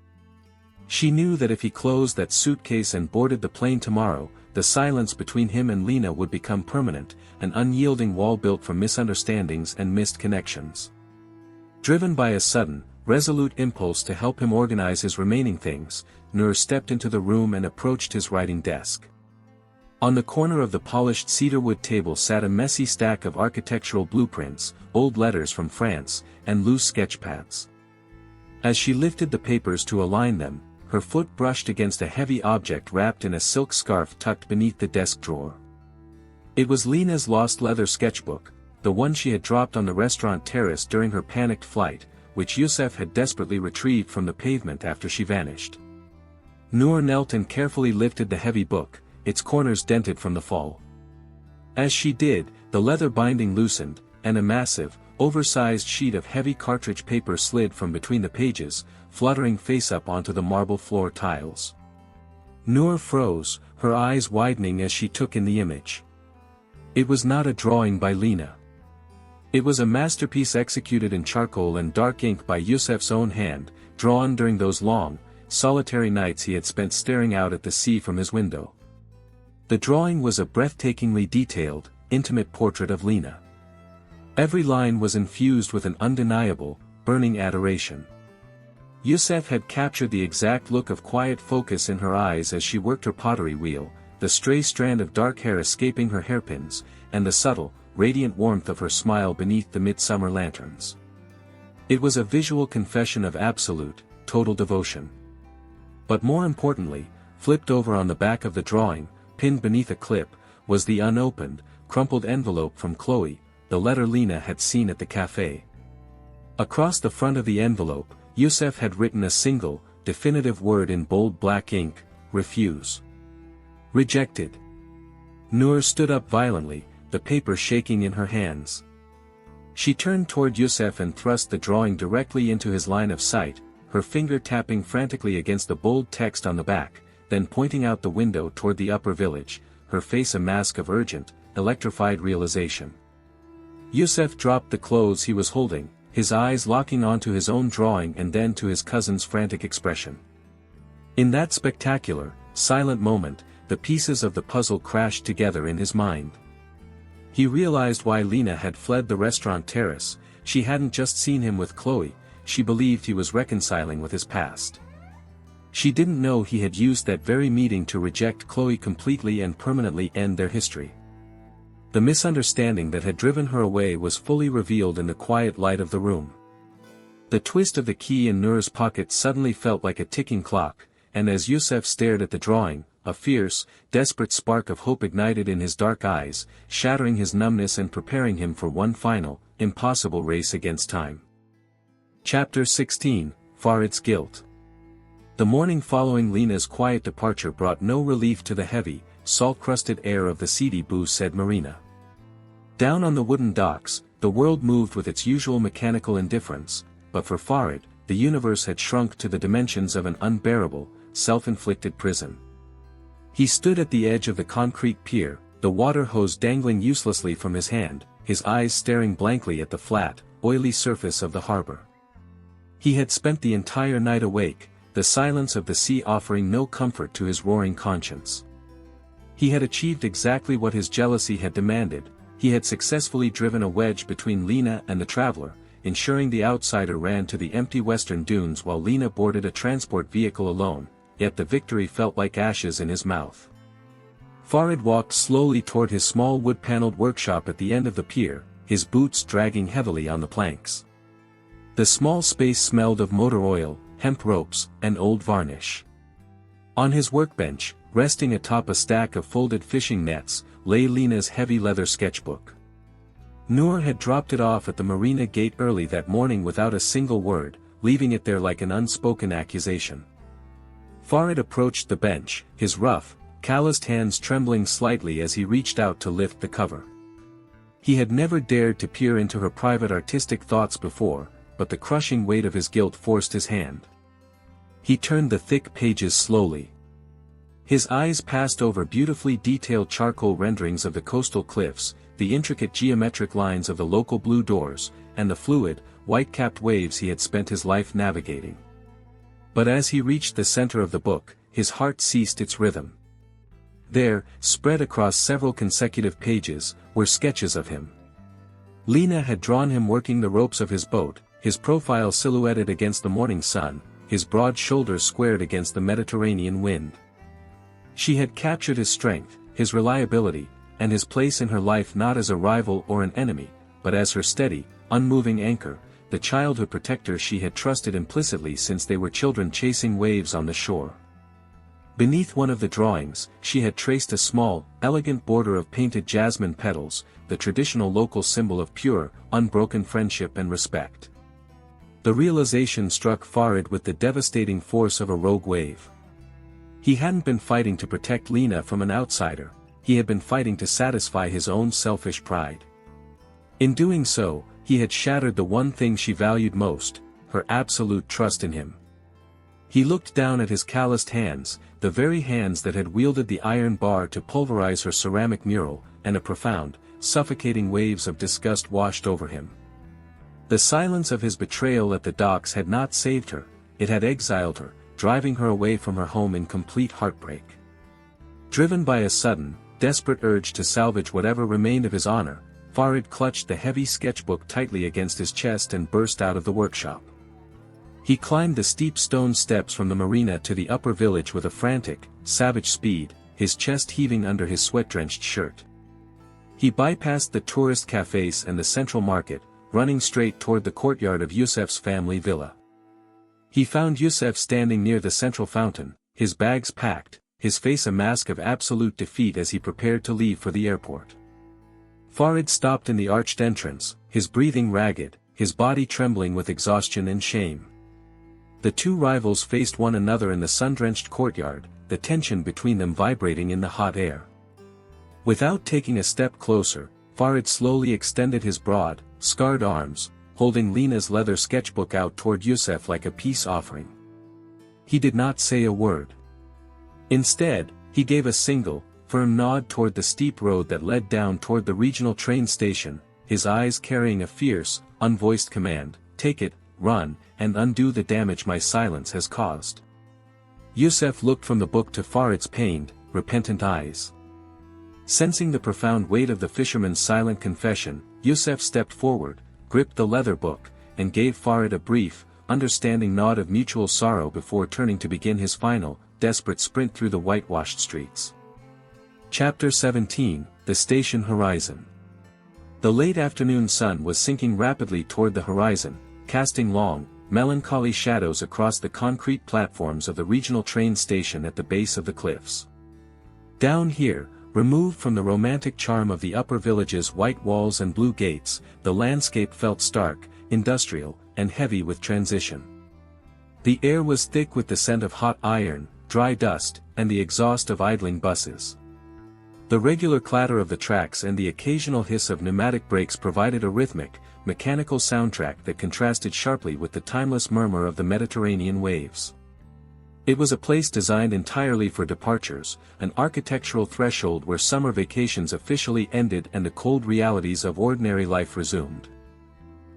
She knew that if he closed that suitcase and boarded the plane tomorrow, the silence between him and Lena would become permanent, an unyielding wall built from misunderstandings and missed connections. Driven by a sudden, resolute impulse to help him organize his remaining things, Noor stepped into the room and approached his writing desk. On the corner of the polished cedarwood table sat a messy stack of architectural blueprints, old letters from France, and loose sketchpads. As she lifted the papers to align them, her foot brushed against a heavy object wrapped in a silk scarf tucked beneath the desk drawer. It was Lena's lost leather sketchbook, the one she had dropped on the restaurant terrace during her panicked flight, which Yusef had desperately retrieved from the pavement after she vanished. Noor knelt and carefully lifted the heavy book, its corners dented from the fall. As she did, the leather binding loosened, and a massive, oversized sheet of heavy cartridge paper slid from between the pages, fluttering face-up onto the marble floor tiles. Noor froze, her eyes widening as she took in the image. It was not a drawing by Lena. It was a masterpiece executed in charcoal and dark ink by Yusef's own hand, drawn during those long, solitary nights he had spent staring out at the sea from his window. The drawing was a breathtakingly detailed, intimate portrait of Lena. Every line was infused with an undeniable, burning adoration. Yusef had captured the exact look of quiet focus in her eyes as she worked her pottery wheel, the stray strand of dark hair escaping her hairpins, and the subtle, radiant warmth of her smile beneath the midsummer lanterns. It was a visual confession of absolute, total devotion. But more importantly, flipped over on the back of the drawing, pinned beneath a clip, was the unopened, crumpled envelope from Chloe, the letter Lena had seen at the cafe. Across the front of the envelope, Yusef had written a single, definitive word in bold black ink: refuse. Rejected. Noor stood up violently, the paper shaking in her hands. She turned toward Yusef and thrust the drawing directly into his line of sight, her finger tapping frantically against the bold text on the back, then pointing out the window toward the upper village, her face a mask of urgent, electrified realization. Yusef dropped the clothes he was holding, his eyes locking onto his own drawing and then to his cousin's frantic expression. In that spectacular, silent moment, the pieces of the puzzle crashed together in his mind. He realized why Lena had fled the restaurant terrace. She hadn't just seen him with Chloe, she believed he was reconciling with his past. She didn't know he had used that very meeting to reject Chloe completely and permanently end their history. The misunderstanding that had driven her away was fully revealed in the quiet light of the room. The twist of the key in Noor's pocket suddenly felt like a ticking clock, and as Yusef stared at the drawing, a fierce, desperate spark of hope ignited in his dark eyes, shattering his numbness and preparing him for one final, impossible race against time. Chapter 16, Farid's Guilt. The morning following Lena's quiet departure brought no relief to the heavy, salt-crusted air of the Sidi Bou Said marina. Down on the wooden docks, the world moved with its usual mechanical indifference, but for Farid, the universe had shrunk to the dimensions of an unbearable, self-inflicted prison. He stood at the edge of the concrete pier, the water hose dangling uselessly from his hand, his eyes staring blankly at the flat, oily surface of the harbor. He had spent the entire night awake, the silence of the sea offering no comfort to his roaring conscience. He had achieved exactly what his jealousy had demanded. He had successfully driven a wedge between Lena and the traveler, ensuring the outsider ran to the empty western dunes while Lena boarded a transport vehicle alone, yet the victory felt like ashes in his mouth. Farid walked slowly toward his small wood-paneled workshop at the end of the pier, his boots dragging heavily on the planks. The small space smelled of motor oil, hemp ropes, and old varnish. On his workbench, resting atop a stack of folded fishing nets, lay Lena's heavy leather sketchbook. Noor had dropped it off at the marina gate early that morning without a single word, leaving it there like an unspoken accusation. Farid approached the bench, his rough, calloused hands trembling slightly as he reached out to lift the cover. He had never dared to peer into her private artistic thoughts before, but the crushing weight of his guilt forced his hand. He turned the thick pages slowly. His eyes passed over beautifully detailed charcoal renderings of the coastal cliffs, the intricate geometric lines of the local blue doors, and the fluid, white-capped waves he had spent his life navigating. But as he reached the center of the book, his heart ceased its rhythm. There, spread across several consecutive pages, were sketches of him. Lena had drawn him working the ropes of his boat, his profile silhouetted against the morning sun, his broad shoulders squared against the Mediterranean wind. She had captured his strength, his reliability, and his place in her life not as a rival or an enemy, but as her steady, unmoving anchor, the childhood protector she had trusted implicitly since they were children chasing waves on the shore. Beneath one of the drawings, she had traced a small, elegant border of painted jasmine petals, the traditional local symbol of pure, unbroken friendship and respect. The realization struck Farid with the devastating force of a rogue wave. He hadn't been fighting to protect Lena from an outsider, he had been fighting to satisfy his own selfish pride. In doing so, he had shattered the one thing she valued most, her absolute trust in him. He looked down at his calloused hands, the very hands that had wielded the iron bar to pulverize her ceramic mural, and a profound, suffocating waves of disgust washed over him. The silence of his betrayal at the docks had not saved her, it had exiled her, driving her away from her home in complete heartbreak. Driven by a sudden, desperate urge to salvage whatever remained of his honor, Farid clutched the heavy sketchbook tightly against his chest and burst out of the workshop. He climbed the steep stone steps from the marina to the upper village with a frantic, savage speed, his chest heaving under his sweat-drenched shirt. He bypassed the tourist cafes and the central market, running straight toward the courtyard of Yusef's family villa. He found Yusef standing near the central fountain, his bags packed, his face a mask of absolute defeat as he prepared to leave for the airport. Farid stopped in the arched entrance, his breathing ragged, his body trembling with exhaustion and shame. The two rivals faced one another in the sun-drenched courtyard, the tension between them vibrating in the hot air. Without taking a step closer, Farid slowly extended his broad, scarred arms, holding Lena's leather sketchbook out toward Yusef like a peace offering. He did not say a word. Instead, he gave a single, firm nod toward the steep road that led down toward the regional train station, his eyes carrying a fierce, unvoiced command, "Take it, run, and undo the damage my silence has caused." Yusef looked from the book to Farid's pained, repentant eyes. Sensing the profound weight of the fisherman's silent confession, Yusef stepped forward, gripped the leather book, and gave Farid a brief, understanding nod of mutual sorrow before turning to begin his final, desperate sprint through the whitewashed streets. Chapter 17, The Station Horizon. The late afternoon sun was sinking rapidly toward the horizon, casting long, melancholy shadows across the concrete platforms of the regional train station at the base of the cliffs. Down here, removed from the romantic charm of the upper village's white walls and blue gates, the landscape felt stark, industrial, and heavy with transition. The air was thick with the scent of hot iron, dry dust, and the exhaust of idling buses. The regular clatter of the tracks and the occasional hiss of pneumatic brakes provided a rhythmic, mechanical soundtrack that contrasted sharply with the timeless murmur of the Mediterranean waves. It was a place designed entirely for departures, an architectural threshold where summer vacations officially ended and the cold realities of ordinary life resumed.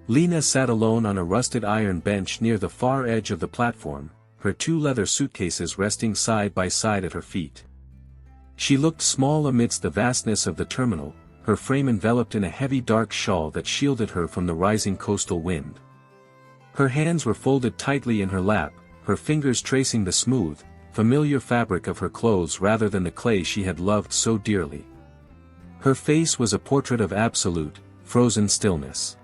Lena sat alone on a rusted iron bench near the far edge of the platform, her 2 leather suitcases resting side by side at her feet. She looked small amidst the vastness of the terminal, her frame enveloped in a heavy dark shawl that shielded her from the rising coastal wind. Her hands were folded tightly in her lap, her fingers tracing the smooth, familiar fabric of her clothes rather than the clay she had loved so dearly. Her face was a portrait of absolute, frozen stillness.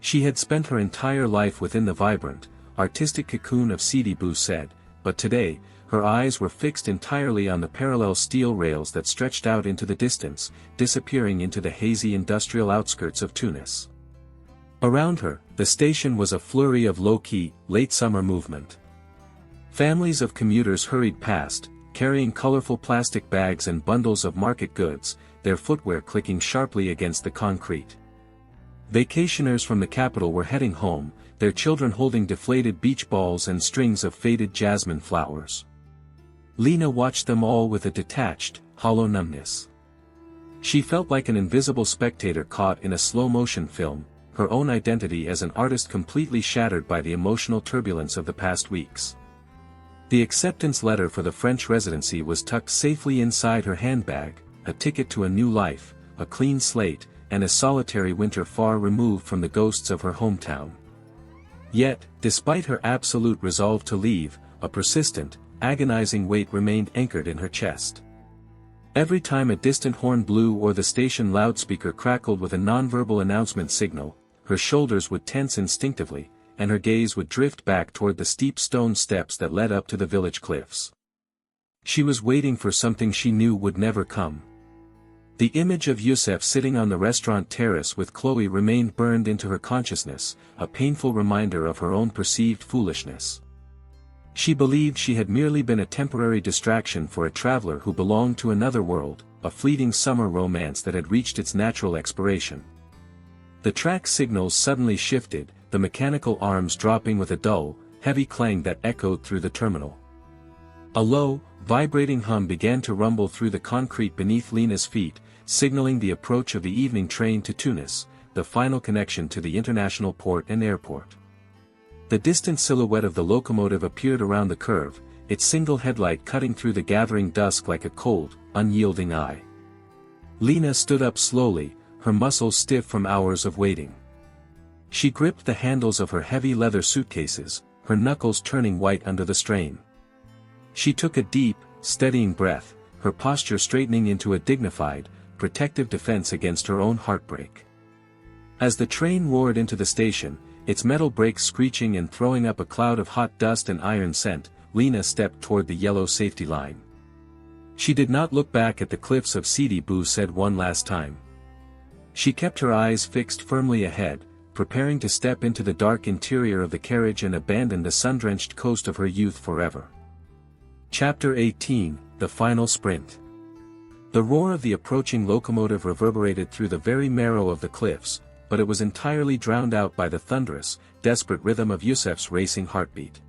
She had spent her entire life within the vibrant, artistic cocoon of Sidi Bou Said, but today, her eyes were fixed entirely on the parallel steel rails that stretched out into the distance, disappearing into the hazy industrial outskirts of Tunis. Around her, the station was a flurry of low-key, late-summer movement. Families of commuters hurried past, carrying colorful plastic bags and bundles of market goods, their footwear clicking sharply against the concrete. Vacationers from the capital were heading home, their children holding deflated beach balls and strings of faded jasmine flowers. Lena watched them all with a detached, hollow numbness. She felt like an invisible spectator caught in a slow-motion film, her own identity as an artist completely shattered by the emotional turbulence of the past weeks. The acceptance letter for the French residency was tucked safely inside her handbag, a ticket to a new life, a clean slate, and a solitary winter far removed from the ghosts of her hometown. Yet, despite her absolute resolve to leave, a persistent, agonizing weight remained anchored in her chest. Every time a distant horn blew or the station loudspeaker crackled with a nonverbal announcement signal, her shoulders would tense instinctively, and her gaze would drift back toward the steep stone steps that led up to the village cliffs. She was waiting for something she knew would never come. The image of Youssef sitting on the restaurant terrace with Chloe remained burned into her consciousness, a painful reminder of her own perceived foolishness. She believed she had merely been a temporary distraction for a traveler who belonged to another world, a fleeting summer romance that had reached its natural expiration. The track signals suddenly shifted, the mechanical arms dropping with a dull, heavy clang that echoed through the terminal. A low, vibrating hum began to rumble through the concrete beneath Lena's feet, signaling the approach of the evening train to Tunis, the final connection to the international port and airport. The distant silhouette of the locomotive appeared around the curve, its single headlight cutting through the gathering dusk like a cold, unyielding eye. Lena stood up slowly, her muscles stiff from hours of waiting. She gripped the handles of her heavy leather suitcases, her knuckles turning white under the strain. She took a deep, steadying breath, her posture straightening into a dignified, protective defense against her own heartbreak. As the train roared into the station, its metal brakes screeching and throwing up a cloud of hot dust and iron scent, Lena stepped toward the yellow safety line. She did not look back at the cliffs of Sidi Bou Said one last time. She kept her eyes fixed firmly ahead, preparing to step into the dark interior of the carriage and abandon the sun-drenched coast of her youth forever. Chapter 18, The Final Sprint. The roar of the approaching locomotive reverberated through the very marrow of the cliffs, but it was entirely drowned out by the thunderous, desperate rhythm of Youssef's racing heartbeat.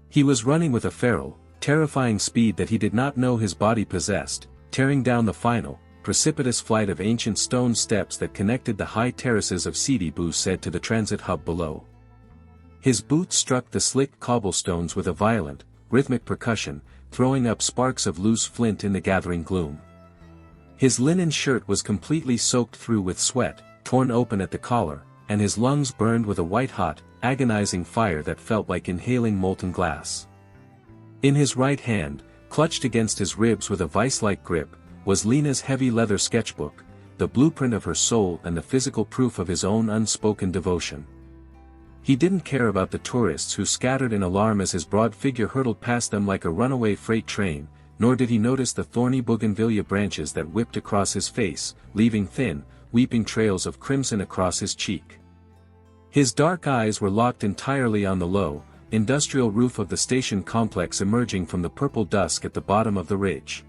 He was running with a feral, terrifying speed that he did not know his body possessed, tearing down the final, precipitous flight of ancient stone steps that connected the high terraces of Sidi Bou Said to the transit hub below. His boots struck the slick cobblestones with a violent, rhythmic percussion, throwing up sparks of loose flint in the gathering gloom. His linen shirt was completely soaked through with sweat, torn open at the collar, and his lungs burned with a white-hot, agonizing fire that felt like inhaling molten glass. In his right hand, clutched against his ribs with a vice-like grip, was Lena's heavy leather sketchbook, the blueprint of her soul and the physical proof of his own unspoken devotion. He didn't care about the tourists who scattered in alarm as his broad figure hurtled past them like a runaway freight train, nor did he notice the thorny bougainvillea branches that whipped across his face, leaving thin, weeping trails of crimson across his cheek. His dark eyes were locked entirely on the low, industrial roof of the station complex emerging from the purple dusk at the bottom of the ridge.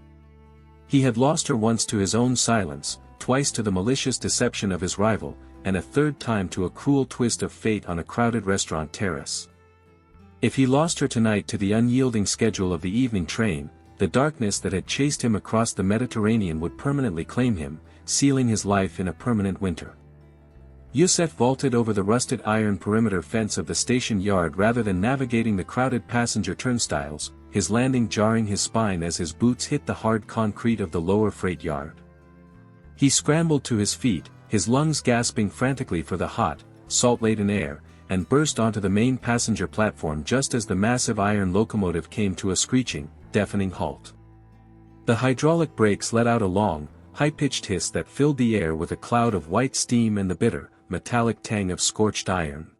He had lost her once to his own silence, twice to the malicious deception of his rival, and a third time to a cruel twist of fate on a crowded restaurant terrace. If he lost her tonight to the unyielding schedule of the evening train, the darkness that had chased him across the Mediterranean would permanently claim him, sealing his life in a permanent winter. Youssef vaulted over the rusted iron perimeter fence of the station yard rather than navigating the crowded passenger turnstiles, his landing jarring his spine as his boots hit the hard concrete of the lower freight yard. He scrambled to his feet, his lungs gasping frantically for the hot, salt-laden air, and burst onto the main passenger platform just as the massive iron locomotive came to a screeching, deafening halt. The hydraulic brakes let out a long, high-pitched hiss that filled the air with a cloud of white steam and the bitter, metallic tang of scorched iron.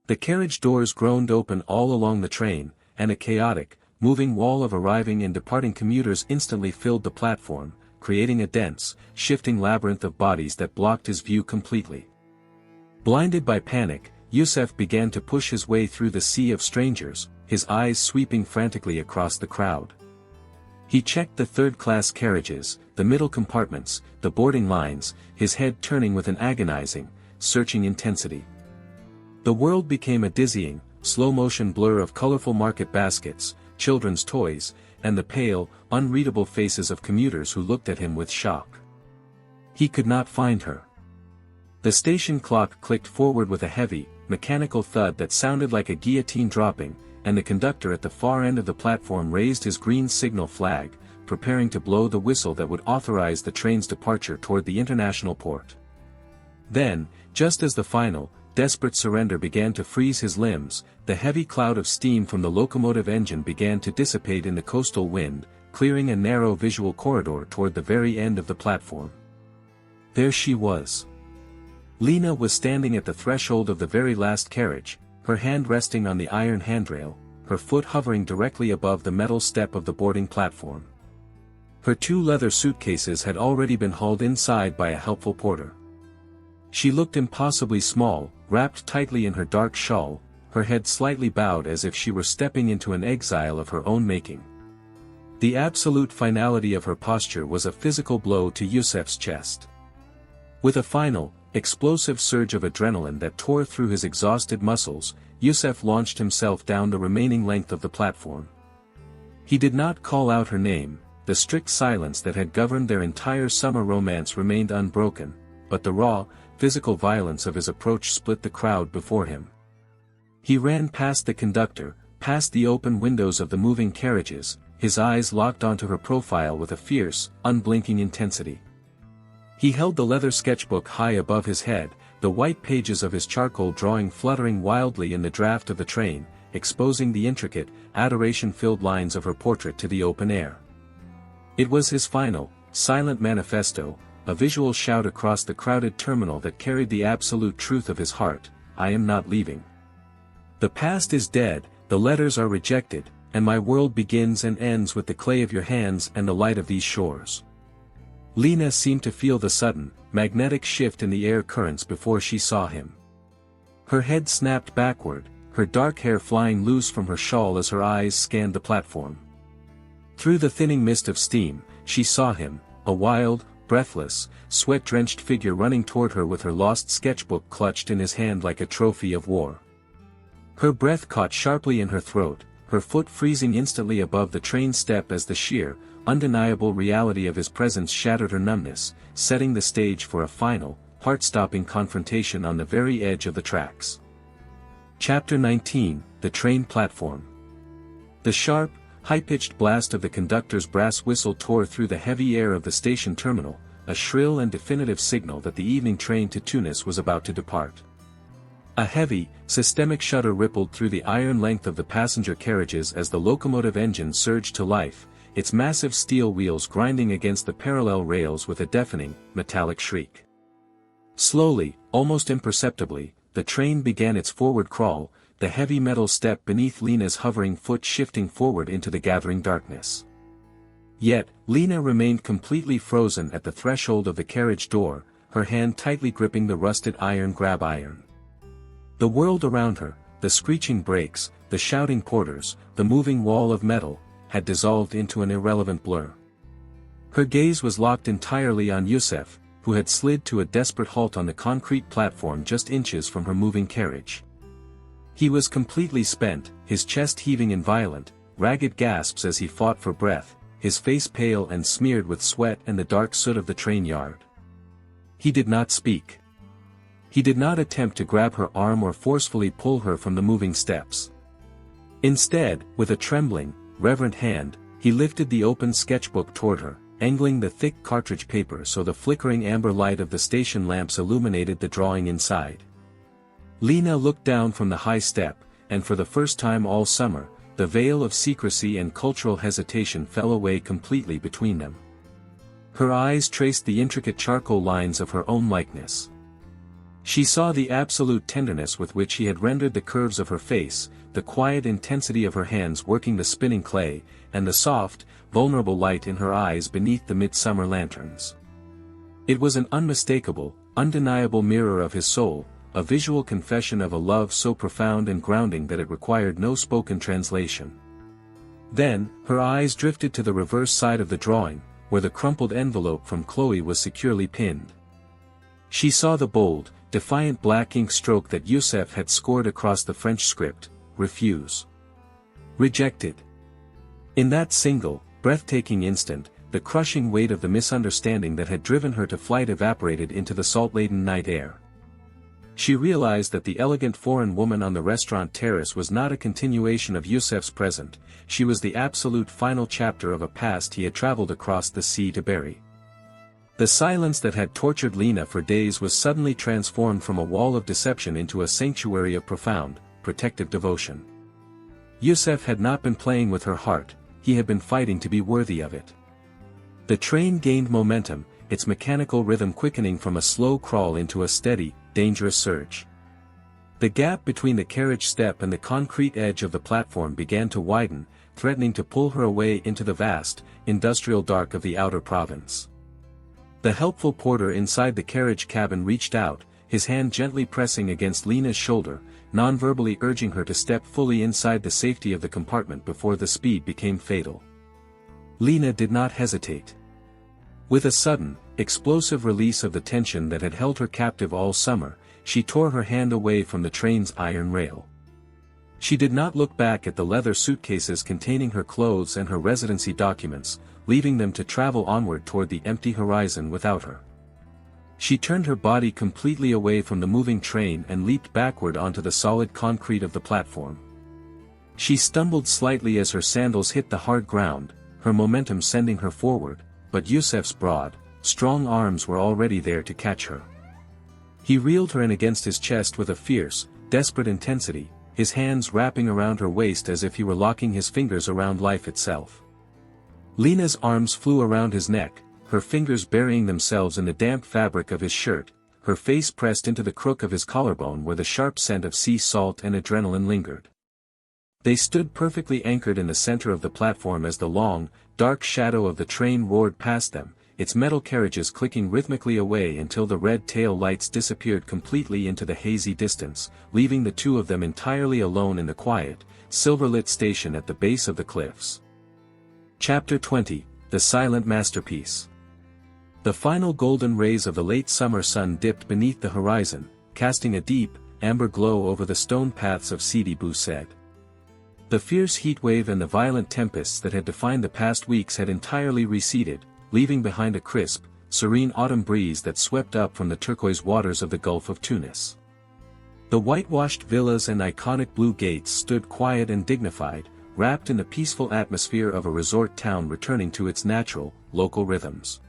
The carriage doors groaned open all along the train, and a chaotic, moving wall of arriving and departing commuters instantly filled the platform, creating a dense, shifting labyrinth of bodies that blocked his view completely. Blinded by panic, Youssef began to push his way through the sea of strangers, his eyes sweeping frantically across the crowd. He checked the third-class carriages, the middle compartments, the boarding lines, his head turning with an agonizing, searching intensity. The world became a dizzying, slow-motion blur of colorful market baskets, children's toys, and the pale, unreadable faces of commuters who looked at him with shock. He could not find her. The station clock clicked forward with a heavy, mechanical thud that sounded like a guillotine dropping, and the conductor at the far end of the platform raised his green signal flag, preparing to blow the whistle that would authorize the train's departure toward the international port. Then, just as the final, desperate surrender began to freeze his limbs, the heavy cloud of steam from the locomotive engine began to dissipate in the coastal wind, clearing a narrow visual corridor toward the very end of the platform. There she was. Lena was standing at the threshold of the very last carriage, her hand resting on the iron handrail, her foot hovering directly above the metal step of the boarding platform. Her 2 leather suitcases had already been hauled inside by a helpful porter. She looked impossibly small, wrapped tightly in her dark shawl, her head slightly bowed as if she were stepping into an exile of her own making. The absolute finality of her posture was a physical blow to Youssef's chest. With a final, explosive surge of adrenaline that tore through his exhausted muscles, Youssef launched himself down the remaining length of the platform. He did not call out her name, the strict silence that had governed their entire summer romance remained unbroken, but the raw, physical violence of his approach split the crowd before him. He ran past the conductor, past the open windows of the moving carriages, his eyes locked onto her profile with a fierce, unblinking intensity. He held the leather sketchbook high above his head, the white pages of his charcoal drawing fluttering wildly in the draft of the train, exposing the intricate, adoration-filled lines of her portrait to the open air. It was his final, silent manifesto, a visual shout across the crowded terminal that carried the absolute truth of his heart: I am not leaving. The past is dead, the letters are rejected, and my world begins and ends with the clay of your hands and the light of these shores. Lena seemed to feel the sudden, magnetic shift in the air currents before she saw him. Her head snapped backward, her dark hair flying loose from her shawl as her eyes scanned the platform. Through the thinning mist of steam, she saw him, a wild, breathless, sweat-drenched figure running toward her with her lost sketchbook clutched in his hand like a trophy of war. Her breath caught sharply in her throat, her foot freezing instantly above the train step as the sheer, undeniable reality of his presence shattered her numbness, setting the stage for a final, heart-stopping confrontation on the very edge of the tracks. Chapter 19, The Train Platform. The sharp, high-pitched blast of the conductor's brass whistle tore through the heavy air of the station terminal, a shrill and definitive signal that the evening train to Tunis was about to depart. A heavy, systemic shudder rippled through the iron length of the passenger carriages as the locomotive engine surged to life, its massive steel wheels grinding against the parallel rails with a deafening, metallic shriek. Slowly, almost imperceptibly, the train began its forward crawl, the heavy metal step beneath Lena's hovering foot shifting forward into the gathering darkness. Yet, Lena remained completely frozen at the threshold of the carriage door, her hand tightly gripping the rusted iron grab iron. The world around her, the screeching brakes, the shouting porters, the moving wall of metal, had dissolved into an irrelevant blur. Her gaze was locked entirely on Yusef, who had slid to a desperate halt on the concrete platform just inches from her moving carriage. He was completely spent, his chest heaving in violent, ragged gasps as he fought for breath, his face pale and smeared with sweat and the dark soot of the train yard. He did not speak. He did not attempt to grab her arm or forcefully pull her from the moving steps. Instead, with a trembling, reverent hand, he lifted the open sketchbook toward her, angling the thick cartridge paper so the flickering amber light of the station lamps illuminated the drawing inside. Lena looked down from the high step, and for the first time all summer, the veil of secrecy and cultural hesitation fell away completely between them. Her eyes traced the intricate charcoal lines of her own likeness. She saw the absolute tenderness with which he had rendered the curves of her face, the quiet intensity of her hands working the spinning clay, and the soft, vulnerable light in her eyes beneath the midsummer lanterns. It was an unmistakable, undeniable mirror of his soul, a visual confession of a love so profound and grounding that it required no spoken translation. Then, her eyes drifted to the reverse side of the drawing, where the crumpled envelope from Chloe was securely pinned. She saw the bold, defiant black ink stroke that Yusef had scored across the French script: refuse. Rejected. In that single, breathtaking instant, the crushing weight of the misunderstanding that had driven her to flight evaporated into the salt-laden night air. She realized that the elegant foreign woman on the restaurant terrace was not a continuation of Yusef's present, she was the absolute final chapter of a past he had traveled across the sea to bury. The silence that had tortured Lena for days was suddenly transformed from a wall of deception into a sanctuary of profound, protective devotion. Yusef had not been playing with her heart, he had been fighting to be worthy of it. The train gained momentum, its mechanical rhythm quickening from a slow crawl into a steady, dangerous surge. The gap between the carriage step and the concrete edge of the platform began to widen, threatening to pull her away into the vast, industrial dark of the outer province. The helpful porter inside the carriage cabin reached out, his hand gently pressing against Lena's shoulder, non-verbally urging her to step fully inside the safety of the compartment before the speed became fatal. Lena did not hesitate. With a sudden, explosive release of the tension that had held her captive all summer, she tore her hand away from the train's iron rail. She did not look back at the leather suitcases containing her clothes and her residency documents, leaving them to travel onward toward the empty horizon without her. She turned her body completely away from the moving train and leaped backward onto the solid concrete of the platform. She stumbled slightly as her sandals hit the hard ground, her momentum sending her forward, but Yusef's broad, strong arms were already there to catch her. He reeled her in against his chest with a fierce, desperate intensity, his hands wrapping around her waist as if he were locking his fingers around life itself. Lena's arms flew around his neck, her fingers burying themselves in the damp fabric of his shirt, her face pressed into the crook of his collarbone where the sharp scent of sea salt and adrenaline lingered. They stood perfectly anchored in the center of the platform as the long, dark shadow of the train roared past them, its metal carriages clicking rhythmically away until the red tail lights disappeared completely into the hazy distance, leaving the two of them entirely alone in the quiet, silver-lit station at the base of the cliffs. Chapter 20, The Silent Masterpiece. The final golden rays of the late summer sun dipped beneath the horizon, casting a deep, amber glow over the stone paths of Sidi Bou Said. The fierce heat wave and the violent tempests that had defined the past weeks had entirely receded, leaving behind a crisp, serene autumn breeze that swept up from the turquoise waters of the Gulf of Tunis. The whitewashed villas and iconic blue gates stood quiet and dignified, wrapped in the peaceful atmosphere of a resort town returning to its natural, local rhythms.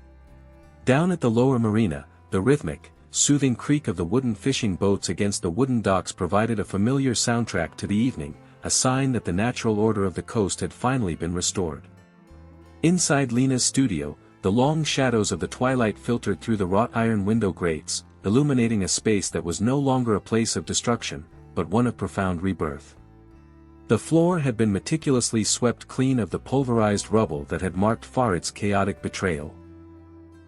Down at the lower marina, the rhythmic, soothing creak of the wooden fishing boats against the wooden docks provided a familiar soundtrack to the evening, a sign that the natural order of the coast had finally been restored. Inside Lena's studio, the long shadows of the twilight filtered through the wrought iron window grates, illuminating a space that was no longer a place of destruction, but one of profound rebirth. The floor had been meticulously swept clean of the pulverized rubble that had marked Farid's chaotic betrayal.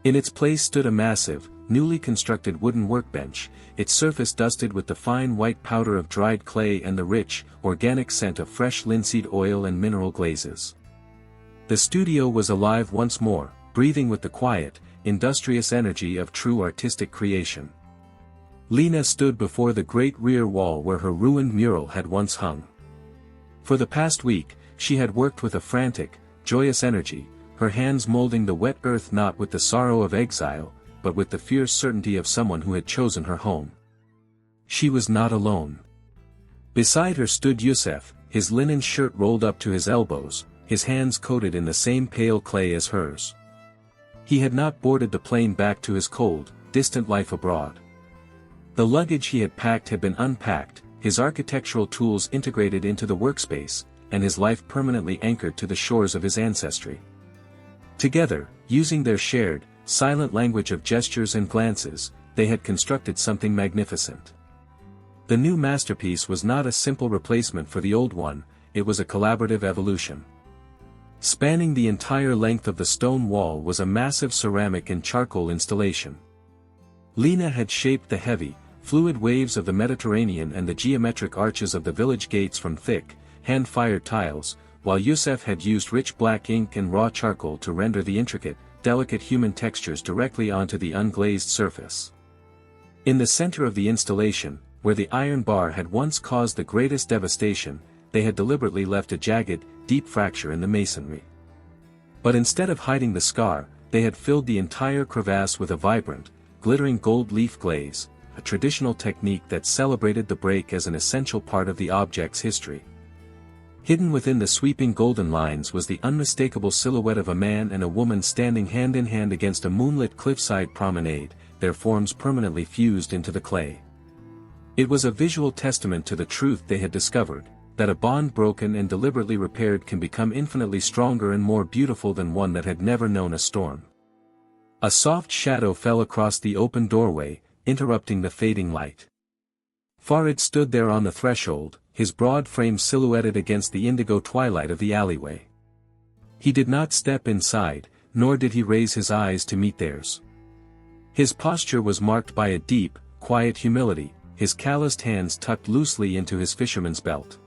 In its place stood a massive, newly constructed wooden workbench, its surface dusted with the fine white powder of dried clay and the rich, organic scent of fresh linseed oil and mineral glazes. The studio was alive once more, breathing with the quiet, industrious energy of true artistic creation. Lena stood before the great rear wall where her ruined mural had once hung. For the past week, she had worked with a frantic, joyous energy, her hands molding the wet earth not with the sorrow of exile, but with the fierce certainty of someone who had chosen her home. She was not alone. Beside her stood Yusef, his linen shirt rolled up to his elbows, his hands coated in the same pale clay as hers. He had not boarded the plane back to his cold, distant life abroad. The luggage he had packed had been unpacked, his architectural tools integrated into the workspace, and his life permanently anchored to the shores of his ancestry. Together, using their shared, silent language of gestures and glances, they had constructed something magnificent. The new masterpiece was not a simple replacement for the old one, it was a collaborative evolution. Spanning the entire length of the stone wall was a massive ceramic and charcoal installation. Lena had shaped the heavy, fluid waves of the Mediterranean and the geometric arches of the village gates from thick, hand-fired tiles, while Yusef had used rich black ink and raw charcoal to render the intricate, delicate human textures directly onto the unglazed surface. In the center of the installation, where the iron bar had once caused the greatest devastation, they had deliberately left a jagged, deep fracture in the masonry. But instead of hiding the scar, they had filled the entire crevasse with a vibrant, glittering gold leaf glaze, a traditional technique that celebrated the break as an essential part of the object's history. Hidden within the sweeping golden lines was the unmistakable silhouette of a man and a woman standing hand in hand against a moonlit cliffside promenade, their forms permanently fused into the clay. It was a visual testament to the truth they had discovered, that a bond broken and deliberately repaired can become infinitely stronger and more beautiful than one that had never known a storm. A soft shadow fell across the open doorway, interrupting the fading light. Farid stood there on the threshold, his broad frame silhouetted against the indigo twilight of the alleyway. He did not step inside, nor did he raise his eyes to meet theirs. His posture was marked by a deep, quiet humility, his calloused hands tucked loosely into his fisherman's belt.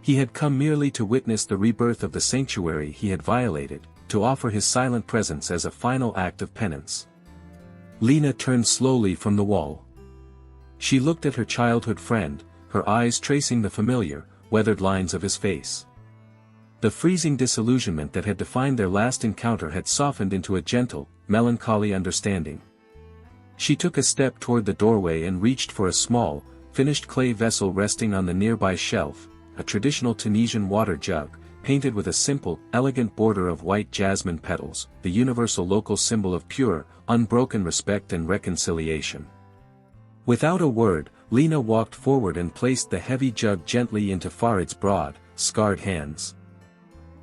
He had come merely to witness the rebirth of the sanctuary he had violated, to offer his silent presence as a final act of penance. Lena turned slowly from the wall. She looked at her childhood friend, her eyes tracing the familiar, weathered lines of his face. The freezing disillusionment that had defined their last encounter had softened into a gentle, melancholy understanding. She took a step toward the doorway and reached for a small, finished clay vessel resting on the nearby shelf, a traditional Tunisian water jug, painted with a simple, elegant border of white jasmine petals, the universal local symbol of pure, unbroken respect and reconciliation. Without a word, Lena walked forward and placed the heavy jug gently into Farid's broad, scarred hands.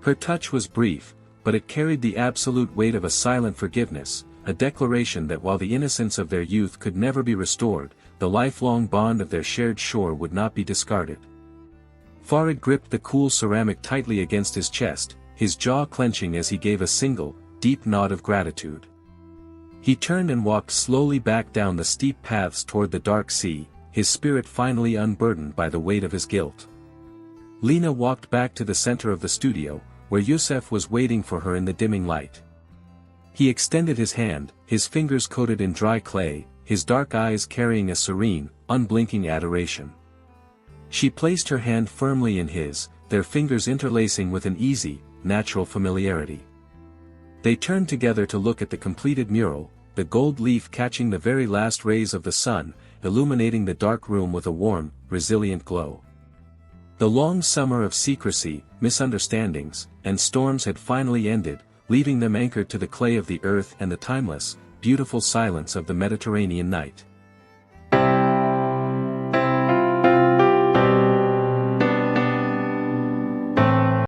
Her touch was brief, but it carried the absolute weight of a silent forgiveness, a declaration that while the innocence of their youth could never be restored, the lifelong bond of their shared shore would not be discarded. Farid gripped the cool ceramic tightly against his chest, his jaw clenching as he gave a single, deep nod of gratitude. He turned and walked slowly back down the steep paths toward the dark sea, his spirit finally unburdened by the weight of his guilt. Lena walked back to the center of the studio, where Yusef was waiting for her in the dimming light. He extended his hand, his fingers coated in dry clay, his dark eyes carrying a serene, unblinking adoration. She placed her hand firmly in his, their fingers interlacing with an easy, natural familiarity. They turned together to look at the completed mural, the gold leaf catching the very last rays of the sun, illuminating the dark room with a warm, resilient glow. The long summer of secrecy, misunderstandings, and storms had finally ended, leaving them anchored to the clay of the earth and the timeless, beautiful silence of the Mediterranean night.